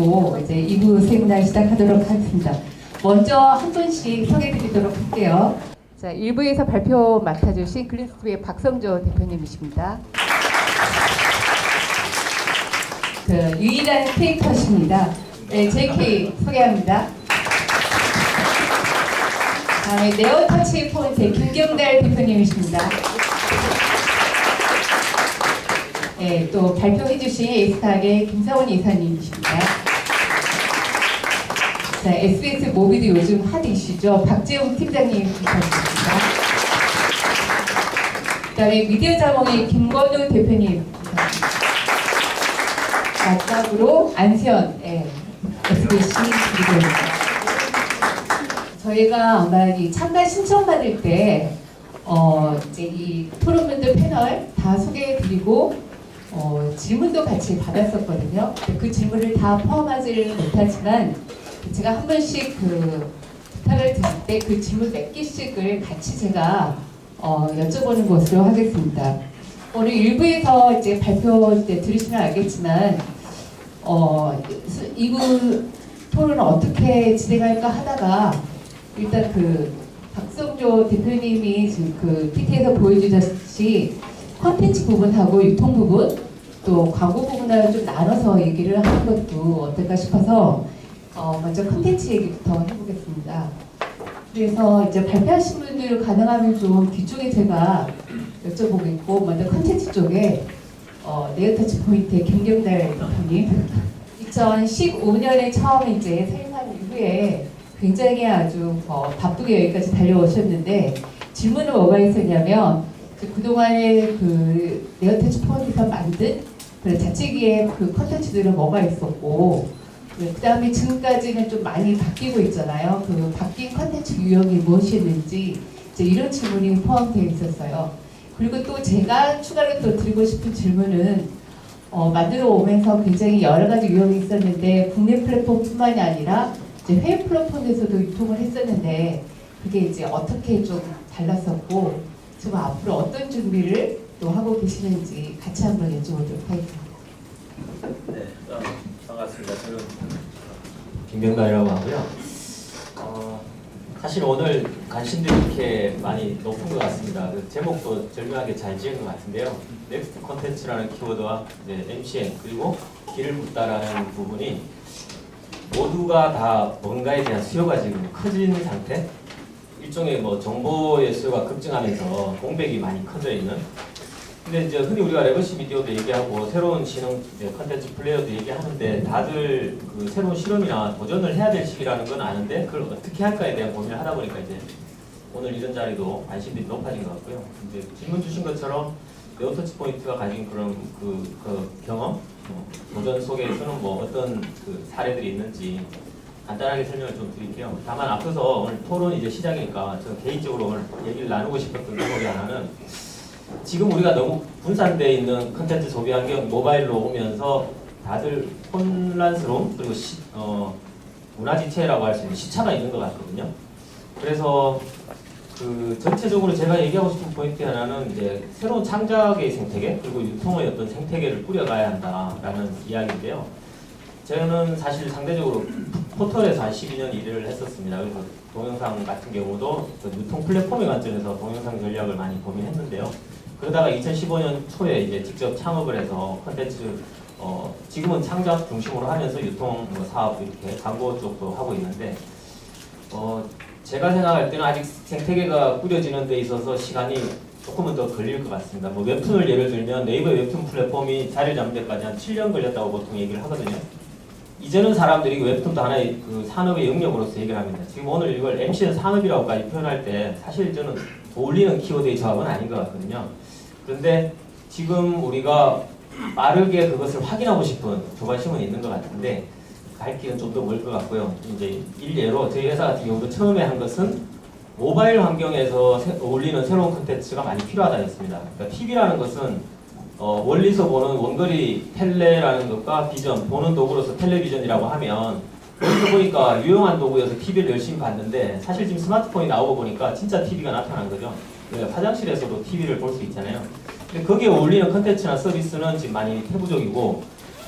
듣고 이제 2부 세미나 시작하도록 하겠습니다. 먼저 한 분씩 소개해드리도록 할게요. 자, 1부에서 발표 맡아주신 글린스트의 박성조 대표님이십니다. 그 유일한 케이커십니다. 네, JK 소개합니다. 다음에 네오터치 포인트의 김경달 대표님이십니다. 네, 또 발표해주신 에이스탁의 김사원 이사님이십니다. 자, SBS 모비도 요즘 핫 이슈죠. 박재웅 팀장님 모셨습니다. 그 다음에 미디어 자몽의 김건우 대표님. 마지막으로 안세현 SBS 미디어입니다. 저희가 아마 이 참가 신청 받을 때 이제 이 토론분들 패널 다 소개해드리고 질문도 같이 받았었거든요. 그 질문을 다 포함하지를 못하지만 제가 한 번씩 그 부탁을 드릴 때 그 질문 몇 개씩을 같이 제가 여쭤보는 것으로 하겠습니다. 오늘 1부에서 이제 발표 때 들으시면 알겠지만 2부 토론을 어떻게 진행할까 하다가 일단 그 박성조 대표님이 지금 그 PT에서 보여주셨듯이 콘텐츠 부분하고 유통 부분 또 광고 부분을 좀 나눠서 얘기를 하는 것도 어떨까 싶어서 먼저 콘텐츠 얘기부터 해보겠습니다. 그래서 이제 발표하신 분들 가능하면 좀 뒤쪽에 제가 여쭤보겠고 먼저 콘텐츠 쪽에 네오터치 포인트의 김경달 대표님 2015년에 처음 이제 사용한 이후에 굉장히 아주 바쁘게 여기까지 달려오셨는데 질문은 뭐가 있었냐면 그동안에 그 네오터치 포인트에서 만든 그 자체기의 그 컨텐츠들은 뭐가 있었고 그 다음에 지금까지는 좀 많이 바뀌고 있잖아요. 그 바뀐 컨텐츠 유형이 무엇이었는지 이제 이런 질문이 포함되어 있었어요. 그리고 또 제가 추가로 또 드리고 싶은 질문은 만들어 오면서 굉장히 여러 가지 유형이 있었는데 국내 플랫폼뿐만이 아니라 이제 해외 플랫폼에서도 유통을 했었는데 그게 이제 어떻게 좀 달랐었고 지금 앞으로 어떤 준비를 또 하고 계시는지 같이 한번 여쭤보도록 하겠습니다. 네, 반갑습니다. 저는 김경달이라고 하고요. 사실 오늘 관심들이 이렇게 많이 높은 것 같습니다. 그 제목도 절묘하게 잘 지은 것 같은데요. 넥스트 콘텐츠라는 키워드와 MCN 그리고 길을 묻다라는 부분이 모두가 다 뭔가에 대한 수요가 지금 커진 상태? 일종의 뭐 정보의 수요가 급증하면서 공백이 많이 커져 있는. 근데 이제 흔히 우리가 레거시 미디어도 얘기하고 새로운 신흥 컨텐츠 플레이어도 얘기하는데 다들 그 새로운 실험이나 도전을 해야 될 시기라는 건 아는데 그걸 어떻게 할까에 대한 고민을 하다 보니까 이제 오늘 이런 자리도 관심이 높아진 것 같고요. 이제 질문 주신 것처럼 네오터치 포인트가 가진 그런 그 경험, 도전 속에서는 뭐 어떤 그 사례들이 있는지 간단하게 설명을 좀 드릴게요. 다만 앞서서 오늘 토론이 이제 시작이니까 저 개인적으로 오늘 얘기를 나누고 싶었던 대목이 하나는 지금 우리가 너무 분산되어 있는 컨텐츠 소비 환경 모바일로 오면서 다들 혼란스러움 그리고 문화지체라고 할 수 있는 시차가 있는 것 같거든요. 그래서 그 전체적으로 제가 얘기하고 싶은 포인트 하나는 이제 새로운 창작의 생태계 그리고 유통의 어떤 생태계를 꾸려가야 한다라는 이야기인데요. 저는 사실 상대적으로 포털에서 한 12년 일을 했었습니다. 그래서 동영상 같은 경우도 유통 플랫폼의 관점에서 동영상 전략을 많이 고민했는데요. 그러다가 2015년 초에 이제 직접 창업을 해서 콘텐츠 지금은 창작 중심으로 하면서 유통 사업 이렇게 광고 쪽도 하고 있는데 제가 생각할 때는 아직 생태계가 꾸려지는 데 있어서 시간이 조금은 더 걸릴 것 같습니다. 뭐 웹툰을 예를 들면 네이버 웹툰 플랫폼이 자리를 잡는 데까지 한 7년 걸렸다고 보통 얘기를 하거든요. 이제는 사람들이 웹툰도 하나의 그 산업의 영역으로서 얘기를 합니다. 지금 오늘 이걸 MCN 산업이라고까지 표현할 때 사실 저는 어울리는 키워드의 조합은 아닌 것 같거든요. 그런데 지금 우리가 빠르게 그것을 확인하고 싶은 조바심은 있는 것 같은데 갈 길은 좀 더 멀 것 같고요. 이제 일례로 저희 회사 같은 경우도 처음에 한 것은 모바일 환경에서 어울리는 새로운 콘텐츠가 많이 필요하다였습니다. 그러니까 TV라는 것은 멀리서 보는 원거리 텔레라는 것과 비전, 보는 도구로서 텔레비전이라고 하면 여기서 보니까 유용한 도구여서 TV를 열심히 봤는데 사실 지금 스마트폰이 나오고 보니까 진짜 TV가 나타난 거죠. 그러니까 화장실에서도 TV를 볼 수 있잖아요. 근데 거기에 어울리는 컨텐츠나 서비스는 지금 많이 태부적이고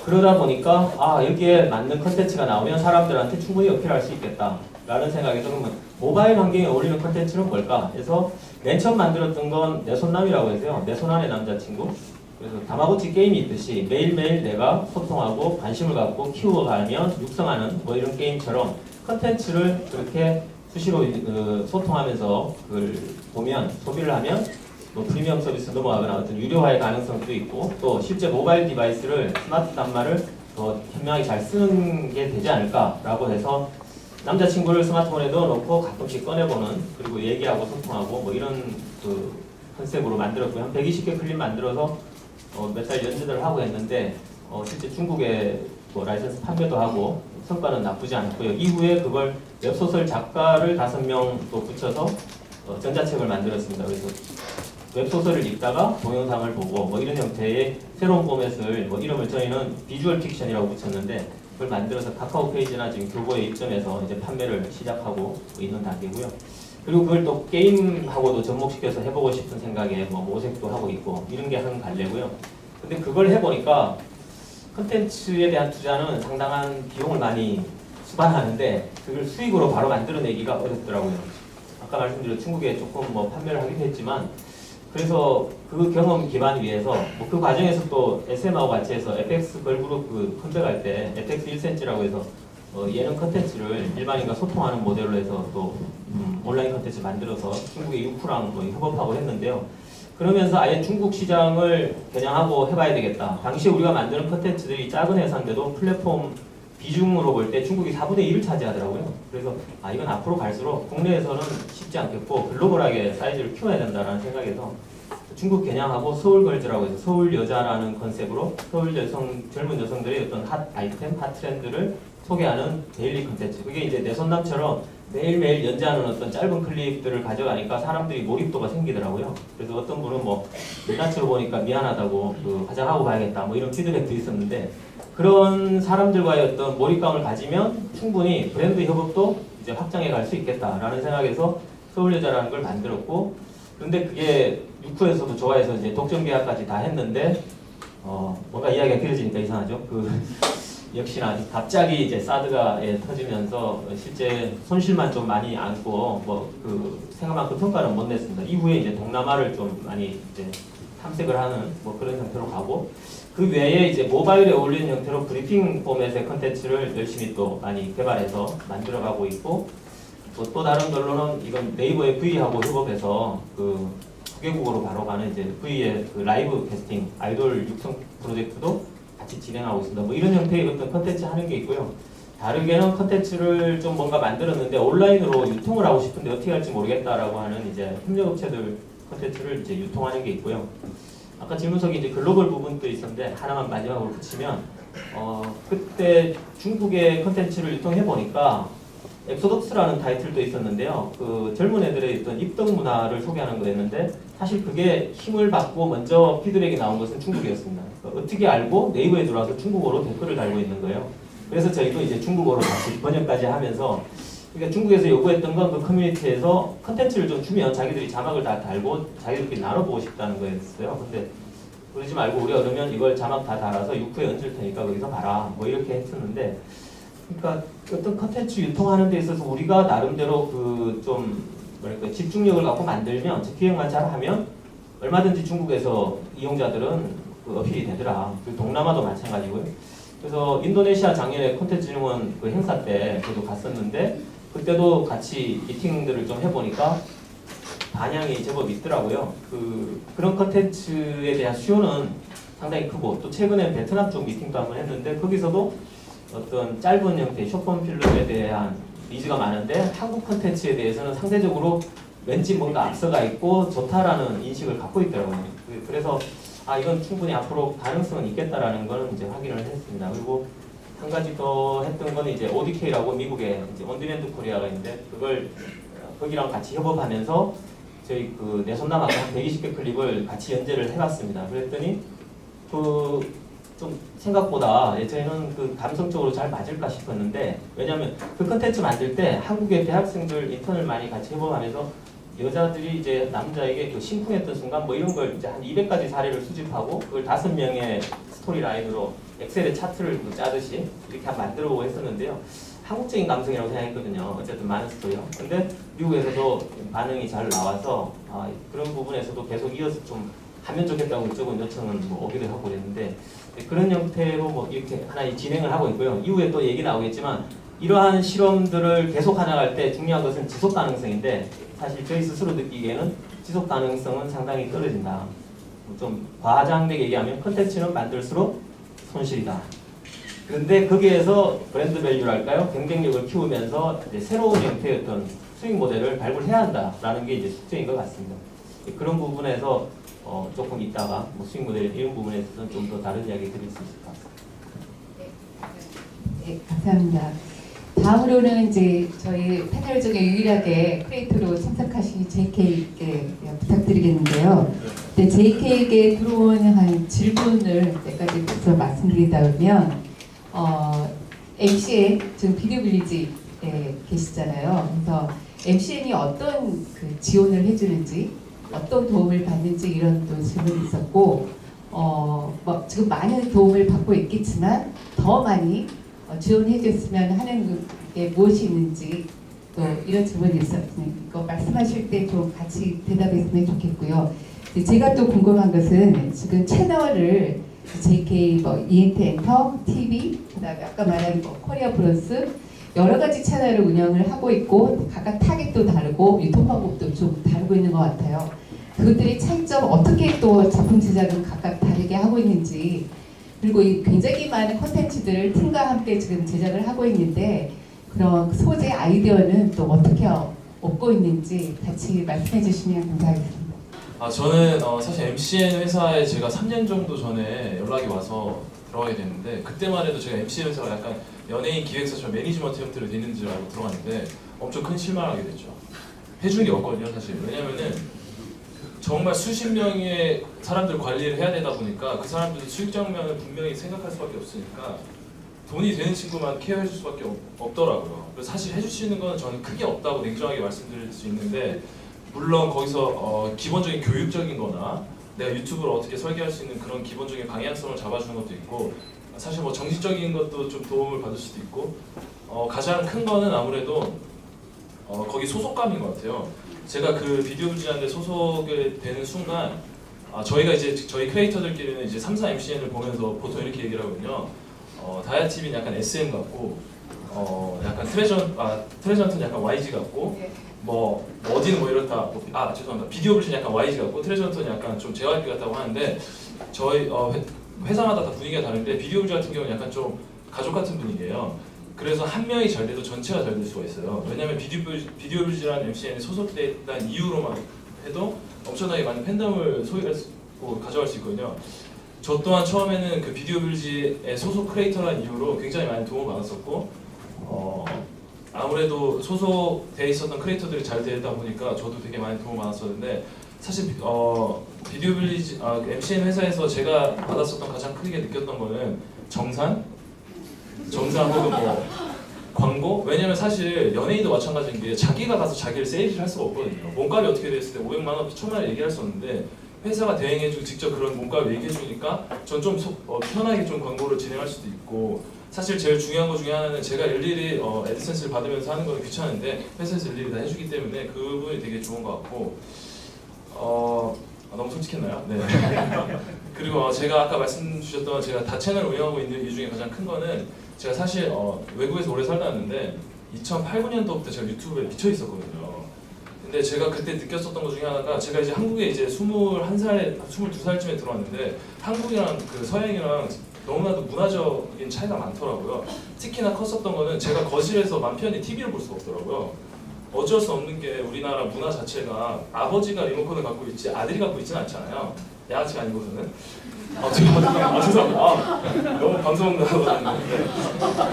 그러다 보니까 여기에 맞는 컨텐츠가 나오면 사람들한테 충분히 어필할 수 있겠다 라는 생각에서 그러면 모바일 환경에 어울리는 컨텐츠는 뭘까? 그래서 맨 처음 만들었던 건 내 손남이라고 해서요. 내 손 안의 남자친구. 그래서 다마고치 게임이 있듯이 매일매일 내가 소통하고 관심을 갖고 키워가면 육성하는 뭐 이런 게임처럼 컨텐츠를 그렇게 수시로 소통하면서 그걸 보면 소비를 하면 뭐 프리미엄 서비스 넘어가거나 어떤 유료화의 가능성도 있고 또 실제 모바일 디바이스를 스마트 단말을 더 현명하게 잘 쓰는 게 되지 않을까라고 해서 남자친구를 스마트폰에 넣어놓고 가끔씩 꺼내보는 그리고 얘기하고 소통하고 뭐 이런 그 컨셉으로 만들었고요. 한 120개 클립 만들어서 몇 달 연주를 하고 했는데 실제 중국에 뭐 라이선스 판매도 하고 성과는 나쁘지 않고요. 이후에 그걸 웹소설 작가를 5명 또 붙여서 전자책을 만들었습니다. 그래서 웹소설을 읽다가 동영상을 보고 뭐 이런 형태의 새로운 포맷을 뭐 이름을 저희는 비주얼 픽션이라고 붙였는데 그걸 만들어서 카카오 페이지나 지금 교보에 입점해서 이제 판매를 시작하고 있는 단계고요. 그리고 그걸 또 게임하고도 접목시켜서 해보고 싶은 생각에 뭐 모색도 하고 있고 이런 게 한 갈래고요. 근데 그걸 해보니까 컨텐츠에 대한 투자는 상당한 비용을 많이 수반하는데 그걸 수익으로 바로 만들어내기가 어렵더라고요. 아까 말씀드린 중국에 조금 뭐 판매를 하긴 했지만 그래서 그 경험 기반 위에서 뭐 그 과정에서 또 SM하고 같이 해서 FX 걸그룹 그 컴백할 때 FX 1cm라고 해서 예능 컨텐츠를 일반인과 소통하는 모델로 해서 또 온라인 컨텐츠 만들어서 중국의 유쿠랑 뭐 협업하고 했는데요. 그러면서 아예 중국 시장을 겨냥하고 해봐야 되겠다. 당시에 우리가 만드는 컨텐츠들이 작은 회사인데도 플랫폼 비중으로 볼 때 중국이 4분의 1을 차지하더라고요. 그래서 이건 앞으로 갈수록 국내에서는 쉽지 않겠고 글로벌하게 사이즈를 키워야 된다는 생각에서 중국 겨냥하고 서울걸즈라고 해서 서울 여자라는 컨셉으로 서울 여성, 젊은 여성들의 어떤 핫 아이템, 핫 트렌드를 소개하는 데일리 컨텐츠. 그게 이제 내 손남처럼 매일매일 연재하는 어떤 짧은 클립들을 가져가니까 사람들이 몰입도가 생기더라고요. 그래서 어떤 분은 뭐 민낯으로 보니까 미안하다고 그 화장하고 가야겠다 뭐 이런 피드백도 있었는데 그런 사람들과의 어떤 몰입감을 가지면 충분히 브랜드 협업도 이제 확장해 갈 수 있겠다라는 생각에서 서울여자라는 걸 만들었고 그런데 그게 유쿠에서도 좋아해서 이제 독점 계약까지 다 했는데 뭔가 이야기가 길어지니까 이상하죠. 역시나 갑자기 이제 사드가 터지면서 실제 손실만 좀 많이 안고 뭐 생각만큼 평가는 못 냈습니다. 이후에 이제 동남아를 좀 많이 이제 탐색을 하는 뭐 그런 형태로 가고 그 외에 이제 모바일에 어울리는 형태로 브리핑 포맷의 컨텐츠를 열심히 또 많이 개발해서 만들어가고 있고 또 다른 걸로는 이건 네이버의 V하고 협업해서 그 9개국어로 바로 가는 이제 V의 그 라이브 캐스팅 아이돌 육성 프로젝트도 같이 진행하고 있습니다. 뭐 이런 형태의 어떤 컨텐츠 하는 게 있고요. 다르게는 컨텐츠를 좀 뭔가 만들었는데 온라인으로 유통을 하고 싶은데 어떻게 할지 모르겠다라고 하는 이제 협력업체들 컨텐츠를 이제 유통하는 게 있고요. 아까 질문석에 이제 글로벌 부분도 있었는데 하나만 마지막으로 붙이면 그때 중국의 컨텐츠를 유통해 보니까 엑소덕스라는 타이틀도 있었는데요. 그 젊은 애들의 어떤 입덕 문화를 소개하는 거였는데 사실 그게 힘을 받고 먼저 피드백이 나온 것은 중국이었습니다. 그러니까 어떻게 알고 네이버에 들어와서 중국어로 댓글을 달고 있는 거예요. 그래서 저희도 이제 중국어로 다시 번역까지 하면서 그러니까 중국에서 요구했던 건 그 커뮤니티에서 컨텐츠를 좀 주면 자기들이 자막을 다 달고 자기들끼리 나눠보고 싶다는 거였어요. 근데 그러지 말고 우리가 그러면 이걸 자막 다 달아서 유쿠에 얹을 테니까 거기서 봐라 뭐 이렇게 했었는데 그러니까 어떤 컨텐츠 유통하는 데 있어서 우리가 나름대로 그 좀 뭐랄까 집중력을 갖고 만들면 기획만 잘하면 얼마든지 중국에서 이용자들은 그 어필이 되더라. 그 동남아도 마찬가지고요. 그래서 인도네시아 작년에 콘텐츠진흥원 그 행사 때 저도 갔었는데 그때도 같이 미팅들을 좀 해보니까 반향이 제법 있더라고요. 그런 컨텐츠에 대한 수요는 상당히 크고 또 최근에 베트남 쪽 미팅도 한번 했는데 거기서도 어떤 짧은 형태의 숏폼 필름에 대한 니즈가 많은데 한국 컨텐츠에 대해서는 상대적으로 왠지 뭔가 앞서가 있고 좋다라는 인식을 갖고 있더라고요. 그래서 이건 충분히 앞으로 가능성은 있겠다라는 거는 이제 확인을 했습니다. 그리고 한 가지 더 했던 거는 이제 ODK라고 미국의 이제 온디맨드 코리아가 있는데 그걸 거기랑 같이 협업하면서 저희 그 내 손남하고 한 120개 클립을 같이 연재를 해봤습니다. 그랬더니 좀 생각보다 저희는 그 감성적으로 잘 맞을까 싶었는데 왜냐하면 그 컨텐츠 만들 때 한국의 대학생들 인턴을 많이 같이 협업하면서 여자들이 이제 남자에게 그 심쿵했던 순간 뭐 이런 걸 이제 한 200가지 사례를 수집하고 그걸 5명의 스토리 라인으로 엑셀에 차트를 짜듯이 이렇게 한번 만들어보고 했었는데요. 한국적인 감성이라고 생각했거든요. 어쨌든 많은 스토리요. 근데 미국에서도 반응이 잘 나와서 그런 부분에서도 계속 이어서 좀 하면 좋겠다고 이쪽은 요청은 뭐 오기도 하고 그랬는데 그런 형태로 뭐 이렇게 하나의 진행을 하고 있고요. 이후에 또 얘기 나오겠지만 이러한 실험들을 계속 해나갈 때 중요한 것은 지속 가능성인데 사실 저희 스스로 느끼기에는 지속 가능성은 상당히 떨어진다. 좀 과장되게 얘기하면 컨텐츠는 만들수록 손실이다. 그런데 거기에서 브랜드 밸류랄까요? 경쟁력을 키우면서 이제 새로운 형태의 어떤 수익 모델을 발굴해야 한다라는 게 이제 숙제인 것 같습니다. 그런 부분에서 조금 있다가 뭐 수익 모델 이런 부분에 있어서는 좀 더 다른 이야기 드릴 수 있을 것 같습니다. 네, 감사합니다. 다음으로는 이제 저희 패널 중에 유일하게 크리에이터로 참석하신 JK에게 부탁드리겠는데요. 네, JK에게 들어온 한 질문을 몇 가지 더 말씀드리자면 MCN 지금 비디오 빌리지에 계시잖아요. 그래서 MCN이 어떤 그 지원을 해주는지, 어떤 도움을 받는지 이런 또 질문이 있었고, 뭐 지금 많은 도움을 받고 있겠지만 더 많이 지원해줬으면 하는 게 무엇이 있는지 또 이런 질문이 있었으니 이거 말씀하실 때 좀 같이 대답했으면 좋겠고요. 제가 또 궁금한 것은 지금 채널을 JK 뭐 ENT 엔터, TV, 그다음에 아까 말한 뭐 코리아 플러스 여러 가지 채널을 운영을 하고 있고 각각 타겟도 다르고 유통 방법도 좀 다르고 있는 것 같아요. 그것들이 차이점 어떻게 또 작품 제작은 각각 다르게 하고 있는지 그리고 이 굉장히 많은 콘텐츠들을 팀과 함께 지금 제작을 하고 있는데 그런 소재 아이디어는 또 어떻게 얻고 있는지 같이 말씀해 주시면 감사하겠습니다. 저는 사실 MCN 회사에 제가 3년 정도 전에 연락이 와서 들어가게 됐는데 그때만 해도 제가 MCN 회사가 약간 연예인 기획사처럼 매니지먼트 형태로 되는 줄 알고 들어갔는데 엄청 큰 실망을 하게 됐죠. 해주는 게 없거든요 사실. 왜냐면은 정말 수십 명의 사람들 관리를 해야 되다 보니까 그 사람들도 수익 장면을 분명히 생각할 수밖에 없으니까 돈이 되는 친구만 케어해 줄 수밖에 없더라고요. 그래서 사실 해줄 수 있는 건 저는 크게 없다고 냉정하게 말씀드릴 수 있는데 물론 거기서 기본적인 교육적인 거나 내가 유튜브를 어떻게 설계할 수 있는 그런 기본적인 방향성을 잡아주는 것도 있고 사실 뭐 정신적인 것도 좀 도움을 받을 수도 있고 가장 큰 거는 아무래도 거기 소속감인 것 같아요. 제가 그 비디오 부지한테 소속이 되는 순간 저희가 이제 저희 크리에이터들끼리는 이제 3사 MCN을 보면서 보통 이렇게 얘기를 하거든요. 다이아 TV는 약간 SM 같고 약간 트레전트는 약간 YG 같고 뭐 어디는 뭐 이렇다. 죄송합니다. 비디오 부지는 약간 YG 같고 트레전트는 약간 좀 JYP 같다고 하는데 저희 회사마다 다 분위기가 다른데 비디오 부지 같은 경우는 약간 좀 가족 같은 분위기예요. 그래서 한 명이 잘 돼도 전체가 잘 될 수가 있어요. 왜냐하면 비디오 뷰즈라는 MCN에 소속된 이유로만 해도 엄청나게 많은 팬덤을 가져갈 수 있거든요. 저 또한 처음에는 그 비디오 뷰즈의 소속 크리에이터라는 이유로 굉장히 많이 도움을 받았었고 아무래도 소속돼 있었던 크리에이터들이 잘 되다 보니까 저도 되게 많이 도움을 받았었는데 사실 비디오 빌리지 MCN 회사에서 제가 받았었던 가장 크게 느꼈던 거는 정산 혹은 뭐 광고? 왜냐면 사실 연예인도 마찬가지인 게 자기가 가서 자기를 세일을 할 수가 없거든요. 몸값이 어떻게 됐을 때 500만 원, 1000만 원 얘기할 수 없는데 회사가 대행해주고 직접 그런 몸값을 얘기해주니까 전 좀 편하게 좀 광고를 진행할 수도 있고 사실 제일 중요한 거 중에 하나는 제가 일일이 애드센스를 받으면서 하는 건 귀찮은데 회사에서 일일이 다 해주기 때문에 그 부분이 되게 좋은 것 같고 너무 솔직했나요? 네. 그리고 제가 아까 말씀 주셨던 제가 다 채널 운영하고 있는 이유 중에 가장 큰 거는 제가 사실 외국에서 오래 살다 왔는데 2008, 9년도부터 제가 유튜브에 미쳐 있었거든요. 근데 제가 그때 느꼈었던 것 중에 하나가 제가 이제 한국에 이제 21살, 22살쯤에 들어왔는데 한국이랑 그 서양이랑 너무나도 문화적인 차이가 많더라고요. 특히나 컸었던 거는 제가 거실에서 맘 편히 TV를 볼 수가 없더라고요. 어쩔 수 없는 게 우리나라 문화 자체가 아버지가 리모컨을 갖고 있지 아들이 갖고 있지는 않잖아요. 양아치가 아니고서는. 죄송합니다. 너무 방송 나가거든요.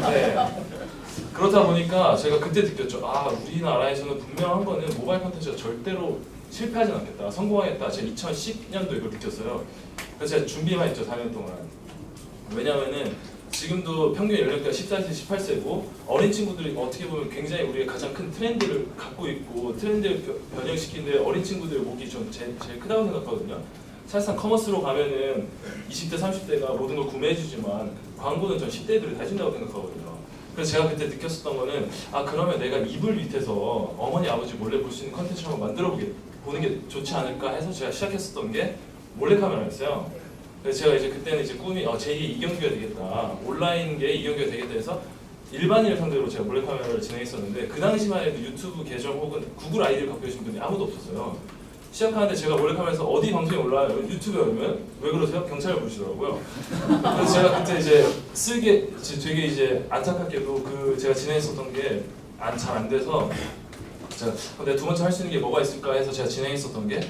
네. 그렇다 보니까 제가 그때 느꼈죠. 우리나라에서는 분명한 거는 모바일 콘텐츠가 절대로 실패하진 않겠다. 성공하겠다. 제가 2010년도 이걸 느꼈어요. 그래서 제가 준비만 했죠. 4년 동안. 왜냐면은 지금도 평균 연령대가 14세, 18세고 어린 친구들이 어떻게 보면 굉장히 우리가 가장 큰 트렌드를 갖고 있고 트렌드를 변형시키는데 어린 친구들의 목이 좀 제일 크다고 생각하거든요. 사실상 커머스로 가면은 20대, 30대가 모든 걸 구매해주지만 광고는 전 10대들이 다 해준다고 생각하거든요. 그래서 제가 그때 느꼈었던 거는 그러면 내가 이불 밑에서 어머니 아버지 몰래 볼 수 있는 컨텐츠를 한번 보는 게 좋지 않을까 해서 제가 시작했었던 게 몰래카메라였어요. 그래서 제가 이제 그때는 이제 꿈이 제2의 이경규가 되겠다, 온라인계의 이경규가 되겠다 해서 일반인을 상대로 제가 몰래카메라를 진행했었는데 그 당시만 해도 유튜브 계정 혹은 구글 아이디를 갖고 계신 분이 아무도 없었어요. 시작하는데 제가 몰래카메라에서 어디 방송에 올라와요? 유튜브에 오면 왜 그러세요? 경찰을 부르시더라고요. 그래서 제가 그때 이제 되게 이제 안타깝게도 제가 진행했었던 게 잘 안 돼서 제가 근데 두 번째 할 수 있는 게 뭐가 있을까 해서 제가 진행했었던 게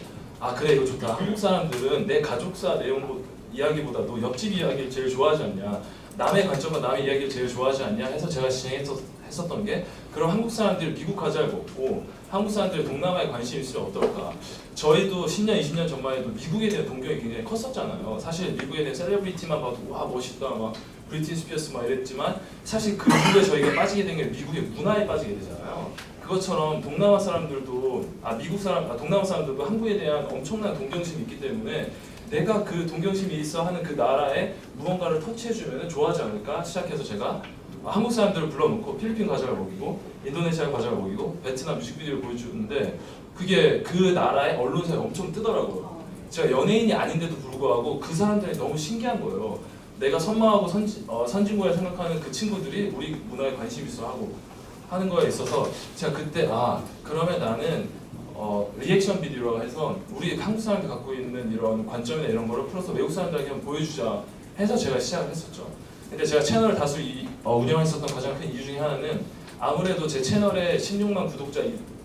그래 이거 좋다. 한국 사람들은 내 가족사 내용 이야기보다도 옆집 이야기를 제일 좋아하지 않냐, 남의 관점과 남의 이야기를 제일 좋아하지 않냐 해서 제가 진행했었던 게 그럼 한국 사람들이 미국 과자를 먹고 한국 사람들이 동남아에 관심이 있으면 어떨까. 저희도 10년, 20년 전만 해도 미국에 대한 동경이 굉장히 컸었잖아요. 사실 미국에 대한 셀러브리티만 봐도 와 멋있다 막 브리트니 스피어스 막 이랬지만 사실 그 이후에 저희가 빠지게 된 게 미국의 문화에 빠지게 되잖아요. 그것처럼 동남아 사람들도 동남아 사람들도 한국에 대한 엄청난 동경심이 있기 때문에 내가 그 동경심이 있어 하는 그 나라에 무언가를 터치해주면 좋아하지 않을까 시작해서 제가 한국 사람들을 불러놓고 필리핀 과자를 먹이고 인도네시아 과자를 먹이고 베트남 뮤직비디오를 보여주는데 그게 그 나라의 언론사에 엄청 뜨더라고요. 제가 연예인이 아닌데도 불구하고 그 사람들이 너무 신기한 거예요. 내가 선망하고 선진국을 생각하는 그 친구들이 우리 문화에 관심 있어 하고 하는 거에 있어서 제가 그때 그러면 나는 리액션 비디오라고 해서 우리 한국 사람들이 갖고 있는 이런 관점이나 이런 거를 풀어서 외국 사람들에게 한번 보여주자 해서 제가 시작을 했었죠. 근데 제가 채널을 다수 운영했었던 가장 큰 이유 중에 하나는 아무래도 제 채널에 16만 구독자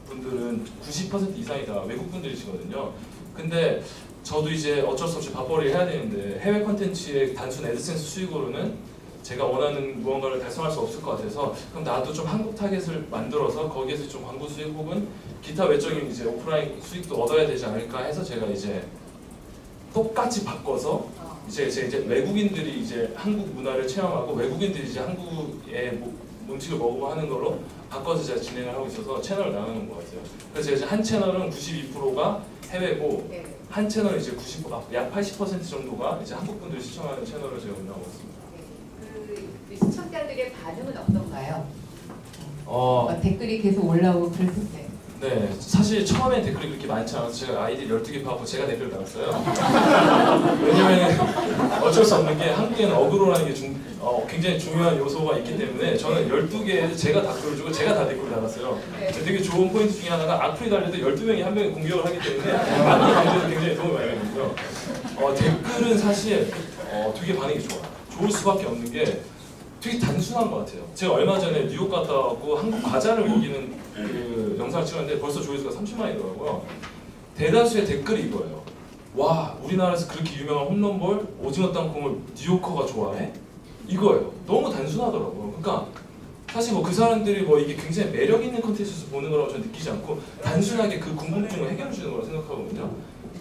분들은 90% 이상이 다 외국 분들이시거든요. 근데 저도 이제 어쩔 수 없이 밥벌이를 해야 되는데 해외 콘텐츠의 단순 애드센스 수익으로는 제가 원하는 무언가를 달성할 수 없을 것 같아서 그럼 나도 좀 한국 타겟을 만들어서 거기에서 좀 광고 수익 혹은 기타 외적인 이제 오프라인 수익도 얻어야 되지 않을까 해서 제가 이제 똑같이 바꿔서 이제 외국인들이 이제 한국 문화를 체험하고 외국인들이 이제 한국의 음식을 먹고 하는 걸로 바꿔서 제가 진행을 하고 있어서 채널을 나누는 것 같아요. 그래서 이제 한 채널은 92%가 해외고 한 채널은 이제 약 80% 정도가 이제 한국 분들이 시청하는 채널을 제가 운영하고 있습니다. 그 시청자들의 반응은 어떤가요? 댓글이 계속 올라오고 그랬을 때. 네, 사실 처음에 댓글이 그렇게 많지 않아서 제가 아이디 12개 파고 제가 댓글 달았어요. 왜냐면 어쩔 수 없는 게 한국에는 어그로라는 게 굉장히 중요한 요소가 있기 때문에 저는 12개에 제가 댓글을 주고 제가 다 댓글을 달았어요. 되게 좋은 포인트 중에 하나가 악플이 달려도 12명이 한 명이 공격을 하기 때문에 악플 방지에도 굉장히 도움이 많이 되고요. 댓글은 사실 되게 반응이 좋아요. 좋을 수밖에 없는 게 되게 단순한 것 같아요. 제가 얼마 전에 뉴욕 갔다 왔고 한국 과자를 먹이는 그 영상을 찍었는데 벌써 조회수가 30만이더라고요. 대다수의 댓글이 이거예요. 와, 우리나라에서 그렇게 유명한 홈런볼 오징어 땅콩을 뉴요커가 좋아해? 이거예요. 너무 단순하더라고요. 그러니까 사실 그 사람들이 이게 굉장히 매력 있는 콘텐츠에서 보는 거라고 저는 느끼지 않고 단순하게 그 궁금증을 해결해 주는 거라고 생각하거든요.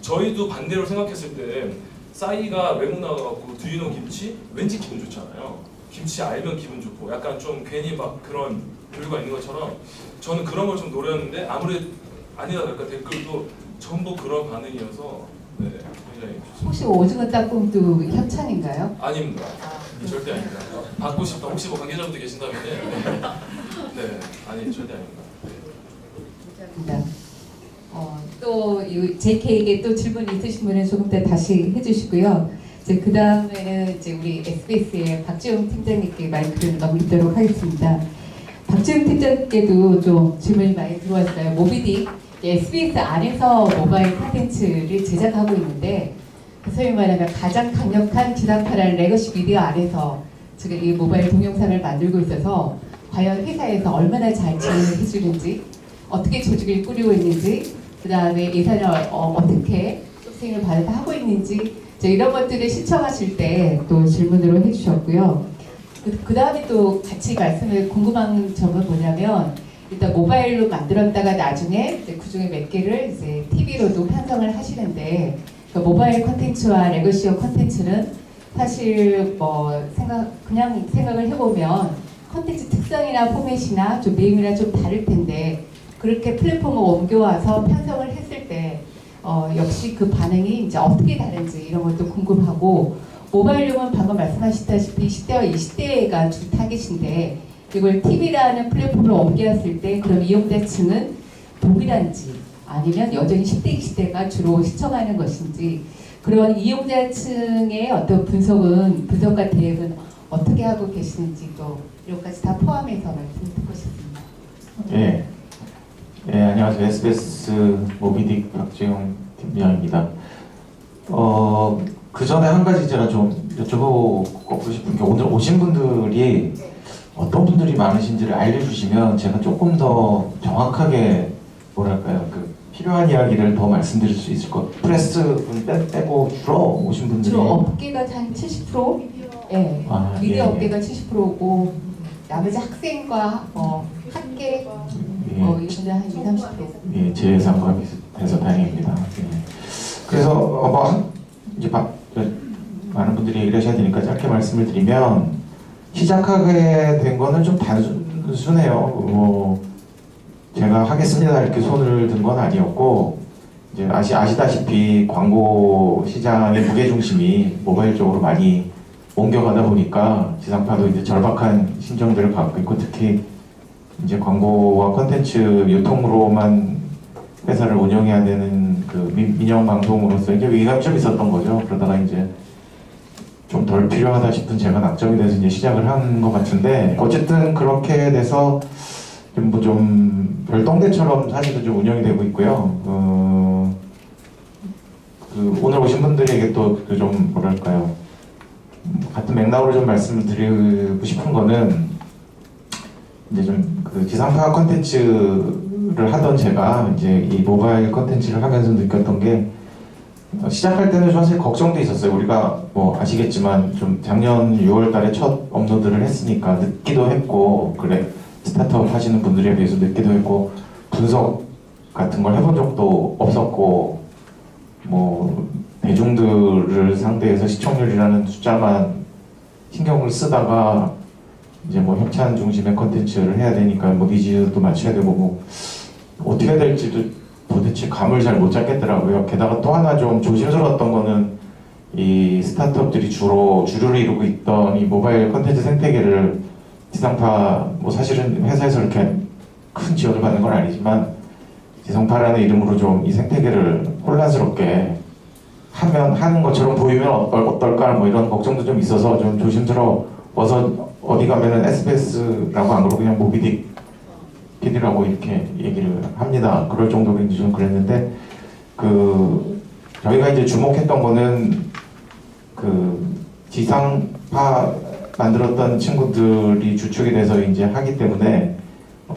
저희도 반대로 생각했을 때 싸이가 외국 나가갖고 두유노 김치 왠지 기분 좋잖아요. 김치 알면 기분 좋고 약간 좀 괜히 막 그런 교류가 있는 것처럼 저는 그런 걸 좀 노렸는데 아무래도 아니다 보니까 댓글도 전부 그런 반응이어서 네, 굉장히 좋습니다. 혹시 오징어 땅콩도 협찬인가요? 아닙니다. 절대 아닙니다. 받고 싶다. 혹시 관계자분들 계신다면 네, 아니 절대 아닙니다. 감사합니다. 또 JK에게 또 질문이 있으신 분은 조금 더 다시 해주시고요. 이제 그 다음에는 이제 우리 SBS의 박지용 팀장님께 마이크를 넘기도록 하겠습니다. 박지용 팀장님께도 좀 질문이 많이 들어왔어요. 모비딕 SBS 안에서 모바일 콘텐츠를 제작하고 있는데 소위 말하면 가장 강력한 지상파라는 레거시 미디어 안에서 지금 이 모바일 동영상을 만들고 있어서 과연 회사에서 얼마나 잘 진행을 해주는지 어떻게 조직을 꾸리고 있는지 그 다음에 예산을 어떻게 수행을 받아서 하고 있는지 이런 것들을 시청하실 때 또 질문으로 해주셨고요. 그 다음에 또 같이 궁금한 점은 뭐냐면 일단 모바일로 만들었다가 나중에 그 중에 몇 개를 이제 TV로도 편성을 하시는데 그러니까 모바일 콘텐츠와 레거시어 콘텐츠는 사실 그냥 생각을 해보면 콘텐츠 특성이나 포맷이나 좀 내용이나 좀 다를 텐데 그렇게 플랫폼을 옮겨와서 편성을 했을 때 역시 그 반응이 이제 어떻게 다른지 이런 것도 궁금하고 모바일용은 방금 말씀하셨다시피 10대와 20대가 주 타겟인데 이걸 TV라는 플랫폼으로 옮겼을 때 그럼 이용자층은 동일한지 아니면 여전히 10대, 20대가 주로 시청하는 것인지 그런 이용자층의 어떤 분석과 대응은 어떻게 하고 계시는지 또 이런 것까지 다 포함해서 말씀 듣고 싶습니다. 예. 예, 안녕하세요. SBS 모비딕 박재용 팀장입니다. 그 전에 한 가지 제가 좀 여쭤보고 싶은 게 오늘 오신 분들이 어떤 분들이 많으신지를 알려주시면 제가 조금 더 정확하게 뭐랄까요 그 필요한 이야기를 더 말씀드릴 수 있을 것 같아요. 프레스 분 빼고 주로 오신 분들이 주로 업계가 한 70%? 예. 아, 미디어 예, 업계가 70%고 나머지 학생과 학계 이런 분들 한 20, 30%. 예, 제 예상과 비슷해서 다행입니다. 예. 그래서 이제 많은 분들이 얘기를 하셔야 되니까 짧게 말씀을 드리면 시작하게 된 거는 좀 단순해요. 제가 하겠습니다 이렇게 손을 든 건 아니었고 이제 아시다시피 광고 시장의 무게 중심이 모바일 쪽으로 많이 옮겨가다 보니까 지상파도 이제 절박한 심정들을 갖고 있고 특히 이제 광고와 콘텐츠 유통으로만 회사를 운영해야 되는 그 민영 방송으로서 이제 위기감이 좀 있었던 거죠. 그러다가 이제 좀 덜 필요하다 싶은 제가 낙점이 돼서 이제 시작을 한 것 같은데 어쨌든 그렇게 돼서 좀 별동대처럼 사실은 좀 운영이 되고 있고요. 오늘 오신 분들에게 또 그 좀 뭐랄까요 같은 맥락으로 좀 말씀을 드리고 싶은 거는 이제 좀 그 지상파 콘텐츠를 하던 제가 이제 이 모바일 콘텐츠를 하면서 느꼈던 게 시작할 때는 사실 걱정도 있었어요. 우리가 뭐 아시겠지만 좀 작년 6월달에 첫 업로드를 했으니까 늦기도 했고 그래 스타트업 하시는 분들에 비해서 늦기도 했고 분석 같은 걸 해본 적도 없었고 뭐 대중들을 상대해서 시청률이라는 숫자만 신경을 쓰다가 이제 뭐 협찬 중심의 컨텐츠를 해야 되니까 뭐 니즈도 맞춰야 되고 뭐 어떻게 해야 될지도 도대체 감을 잘 못 잡겠더라고요. 게다가 또 하나 좀 조심스러웠던 거는 이 스타트업들이 주류를 이루고 있던 이 모바일 컨텐츠 생태계를 지상파 뭐 사실은 회사에서 이렇게 큰 지원을 받는 건 아니지만 지상파라는 이름으로 좀 이 생태계를 혼란스럽게 하는 것처럼 보이면 어떨까 뭐 이런 걱정도 좀 있어서 좀 조심스러워서 어디 가면은 SBS라고 안 그러고 그냥 모비딕 PD라고 이렇게 얘기를 합니다. 그럴 정도로 이제 좀 그랬는데 저희가 이제 주목했던 거는 지상파 만들었던 친구들이 주축이 돼서 이제 하기 때문에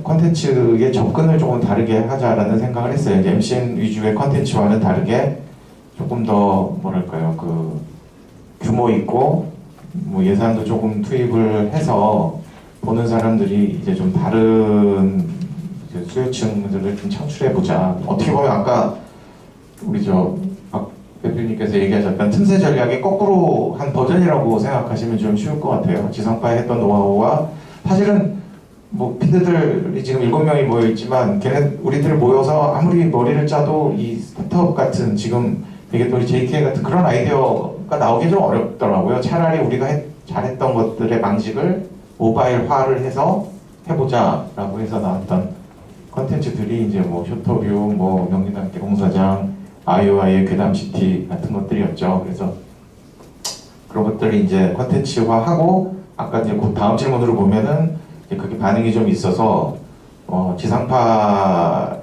컨텐츠의 접근을 조금 다르게 하자라는 생각을 했어요. 이제 MCN 위주의 컨텐츠와는 다르게 조금 더 뭐랄까요 규모 있고 뭐 예산도 조금 투입을 해서 보는 사람들이 이제 좀 다른 이제 수요층들을 좀 창출해 보자. 어떻게 보면 아까 우리 박 대표님께서 얘기하셨던 틈새 전략의 거꾸로 한 버전이라고 생각하시면 좀 쉬울 것 같아요. 지상파에 했던 노하우와 사실은 뭐 피드들이 지금 7명이 모여 있지만 우리들 모여서 아무리 머리를 짜도 이 스타트업 같은 지금 되게 또 JK 같은 그런 아이디어가 나오기 좀 어렵더라고요. 차라리 우리가 잘했던 것들의 방식을 모바일화를 해서 해보자라고 해서 나왔던 컨텐츠들이 이제 뭐 쇼터뷰, 뭐 명리단계 공사장, 아이오아이의 괴담시티 같은 것들이었죠. 그래서 그런 것들이 이제 컨텐츠화하고 아까 이제 그 다음 질문으로 보면은 이제 그게 반응이 좀 있어서 지상파의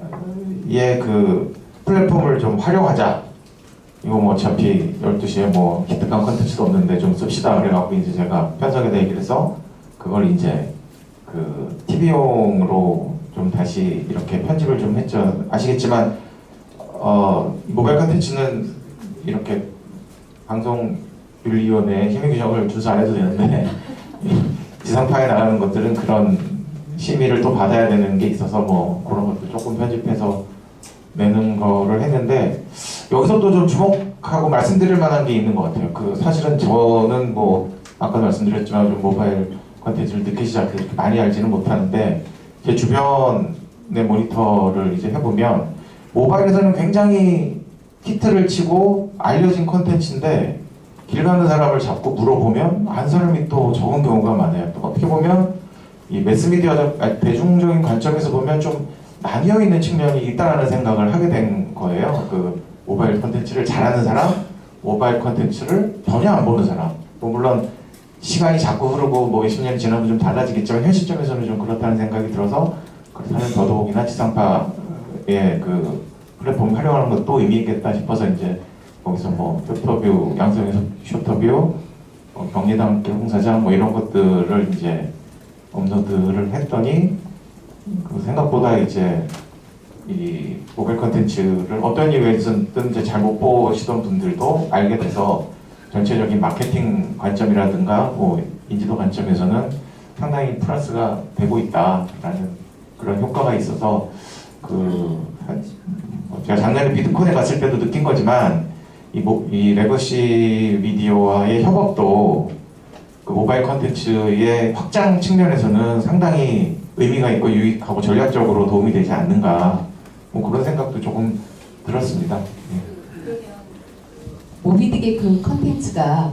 그 플랫폼을 좀 활용하자. 이거 뭐 어차피 12시에 뭐 기특한 컨텐츠도 없는데 좀 씁시다 그래갖고 이제 제가 편성에다 얘기를 해서 그걸 이제 그 TV용으로 좀 다시 이렇게 편집을 좀 했죠. 아시겠지만 모바일 컨텐츠는 이렇게 방송윤리위원회 심의 규정을 준수 안 해도 되는데 지상파에 나가는 것들은 그런 심의를 또 받아야 되는 게 있어서 뭐 그런 것도 조금 편집해서 내는 거를 했는데 여기서 또 좀 주목하고 말씀드릴 만한 게 있는 것 같아요. 사실은 저는 뭐 아까 말씀드렸지만 좀 모바일 컨텐츠를 늦게 시작해서 이렇게 많이 알지는 못하는데 제 주변의 모니터를 이제 해보면 모바일에서는 굉장히 히트를 치고 알려진 콘텐츠인데 길 가는 사람을 잡고 물어보면 안 사람이 또 적은 경우가 많아요. 또 어떻게 보면 이 매스미디어적 대중적인 관점에서 보면 좀 나뉘어 있는 측면이 있다라는 생각을 하게 된 거예요. 그 모바일 콘텐츠를 잘하는 사람, 모바일 콘텐츠를 전혀 안 보는 사람. 뭐 물론 시간이 자꾸 흐르고 뭐 20년이 지나면 좀 달라지겠지만 현 시점에서는 좀 그렇다는 생각이 들어서 그렇다면 더더욱이나 지상파의 그 플랫폼 활용하는 것도 의미 있겠다 싶어서 이제 거기서 뭐 쇼터뷰, 양성에서 쇼터뷰, 경리당 홍사장 뭐 이런 것들을 이제 업로드를 했더니 그 생각보다 이제 이 모바일 컨텐츠를 어떤 이유에서든 이제 잘못 보시던 분들도 알게 돼서 전체적인 마케팅 관점이라든가 뭐 인지도 관점에서는 상당히 플러스가 되고 있다라는 그런 효과가 있어서 제가 작년에 비트콘에 갔을 때도 느낀 거지만 이 레거시 미디어와의 협업도 그 모바일 컨텐츠의 확장 측면에서는 상당히 의미가 있고 유익하고 전략적으로 도움이 되지 않는가 뭐 그런 생각도 조금 들었습니다. 모비딕의 그 컨텐츠가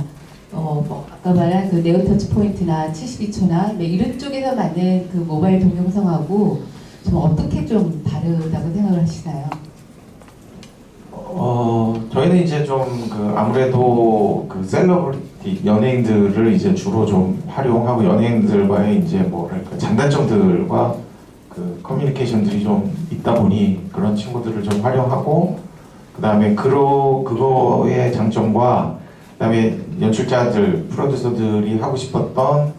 뭐 아까 말한 그 네오 터치 포인트나 72초나 이런 쪽에서 맞는 그 모바일 동영상하고 좀 어떻게 좀 다르다고 생각을 하시나요? 저희는 이제 좀 아무래도 그 셀러브리티 연예인들을 이제 주로 좀 활용하고 연예인들과의 이제 뭐랄까 장단점들과 그 커뮤니케이션들이 좀 있다 보니 그런 친구들을 좀 활용하고 그 다음에 그거의 장점과 그 다음에 연출자들, 프로듀서들이 하고 싶었던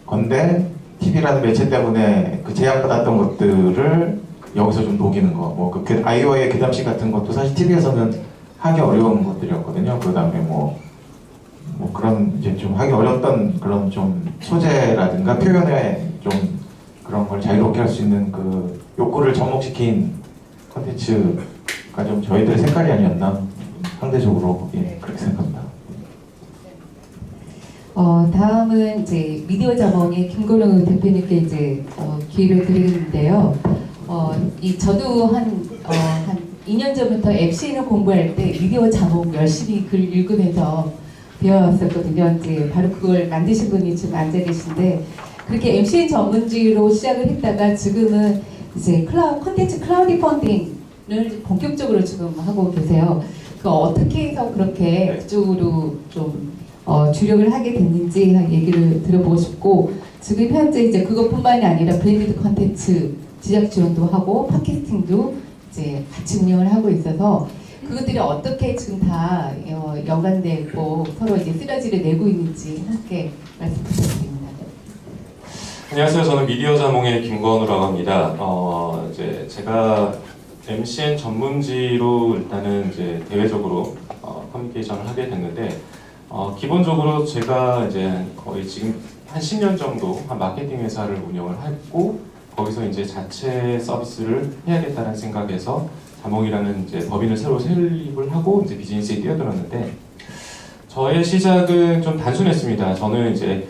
건데 TV라는 매체 때문에 그 제약받았던 것들을 여기서 좀 녹이는 거, 뭐 그 아이오의 괴담식 같은 것도 사실 TV에서는 하기 어려운 것들이었거든요. 그 다음에 뭐 그런 이제 좀 하기 어려웠던 그런 좀 소재라든가 표현에 좀 그런 걸 자유롭게 할 수 있는 그 욕구를 접목시킨 콘텐츠가 좀 저희들의 색깔이 아니었나 상대적으로 그렇게 생각합니다. 다음은 이제 미디어 자몽의 김건우 대표님께 이제 기회를 드리는데요. 저도 한 2년 전부터 MCN을 공부할 때 미디어 자몽 열심히 글 읽으면서 배워왔었거든요. 이제 바로 그걸 만드신 분이 지금 앉아 계신데 그렇게 MCN 전문지로 시작을 했다가 지금은 이제 콘텐츠 클라우드 펀딩을 본격적으로 지금 하고 계세요. 어떻게 해서 그렇게 그쪽으로 좀 주력을 하게 됐는지 얘기를 들어보고 싶고 지금 현재 이제 그것뿐만이 아니라 브랜디드 콘텐츠 제작 지원도 하고 팟캐스팅도 이제 같이 운영을 하고 있어서 그것들이 어떻게 지금 다 연관되고 서로 이제 시너지를 내고 있는지 함께 말씀 부탁드립니다. 안녕하세요. 저는 미디어 자몽의 김건우라고 합니다. 이제 제가 MCN 전문지로 일단은 이제 대외적으로 커뮤니케이션을 하게 됐는데 기본적으로 제가 이제 거의 지금 한 10년 정도 한 마케팅 회사를 운영을 했고 거기서 이제 자체 서비스를 해야겠다는 생각에서 자몽이라는 이제 법인을 새로 설립을 하고 이제 비즈니스에 뛰어들었는데 저의 시작은 좀 단순했습니다. 저는 이제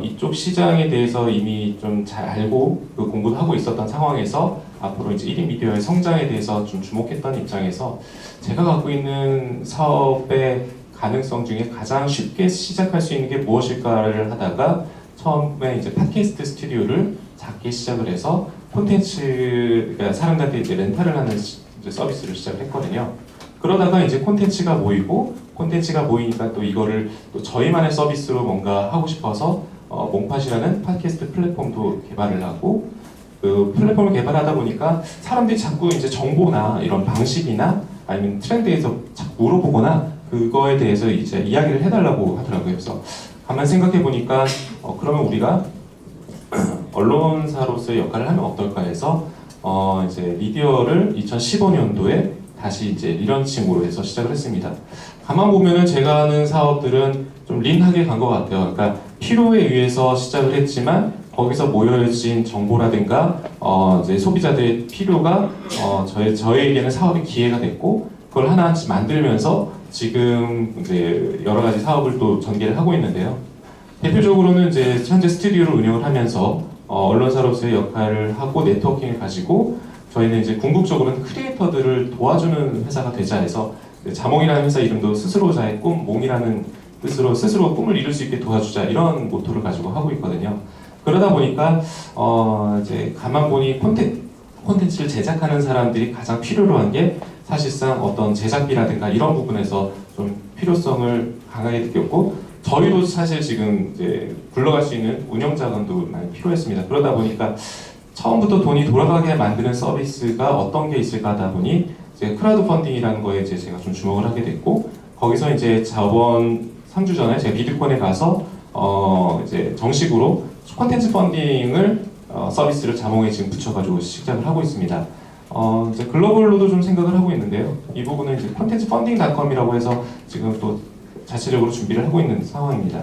이쪽 시장에 대해서 이미 좀 잘 알고 그 공부도 하고 있었던 상황에서 앞으로 이제 1인 미디어의 성장에 대해서 좀 주목했던 입장에서 제가 갖고 있는 사업의 가능성 중에 가장 쉽게 시작할 수 있는 게 무엇일까를 하다가 처음에 이제 팟캐스트 스튜디오를 작게 시작을 해서 콘텐츠, 그러니까 사람들한테 이제 렌탈을 하는 이제 서비스를 시작을 했거든요. 그러다가 이제 콘텐츠가 모이니까 또 이거를 또 저희만의 서비스로 뭔가 하고 싶어서 몽팟이라는 팟캐스트 플랫폼도 개발을 하고 그 플랫폼을 개발하다 보니까 사람들이 자꾸 이제 정보나 이런 방식이나 아니면 트렌드에서 자꾸 물어보거나 그거에 대해서 이제 이야기를 해달라고 하더라고요. 그래서 가만 생각해 보니까 그러면 우리가 언론사로서의 역할을 하면 어떨까 해서 이제 미디어를 2015년도에 다시 이제 리런칭으로 해서 시작을 했습니다. 가만 보면은 제가 하는 사업들은 좀 린하게 간 것 같아요. 그러니까 필요에 의해서 시작을 했지만 거기서 모여진 정보라든가 이제 소비자들의 필요가 저희에게는 사업의 기회가 됐고 그걸 하나씩 만들면서 지금 이제 여러 가지 사업을 또 전개를 하고 있는데요. 대표적으로는 이제 현재 스튜디오를 운영을 하면서 언론사로서의 역할을 하고 네트워킹을 가지고 저희는 이제 궁극적으로는 크리에이터들을 도와주는 회사가 되자 해서 자몽이라는 회사 이름도 스스로자의 꿈, 몽이라는 뜻으로 스스로 꿈을 이룰 수 있게 도와주자 이런 모토를 가지고 하고 있거든요. 그러다 보니까 이제 가만 보니 콘텐츠를 제작하는 사람들이 가장 필요로 한 게 사실상 어떤 제작비라든가 이런 부분에서 좀 필요성을 강하게 느꼈고 저희도 사실 지금 이제 굴러갈 수 있는 운영 자금도 많이 필요했습니다. 그러다 보니까 처음부터 돈이 돌아가게 만드는 서비스가 어떤 게 있을까 하다 보니 이제 크라우드 펀딩이라는 거에 이제 제가 좀 주목을 하게 됐고 거기서 이제 저번 3주 전에 제가 비트콘에 가서 이제 정식으로 콘텐츠 펀딩을 서비스를 자몽에 지금 붙여가지고 시작을 하고 있습니다. 이제 글로벌로도 좀 생각을 하고 있는데요. 이 부분은 이제 콘텐츠 펀딩.com이라고 해서 지금 또 자체적으로 준비를 하고 있는 상황입니다.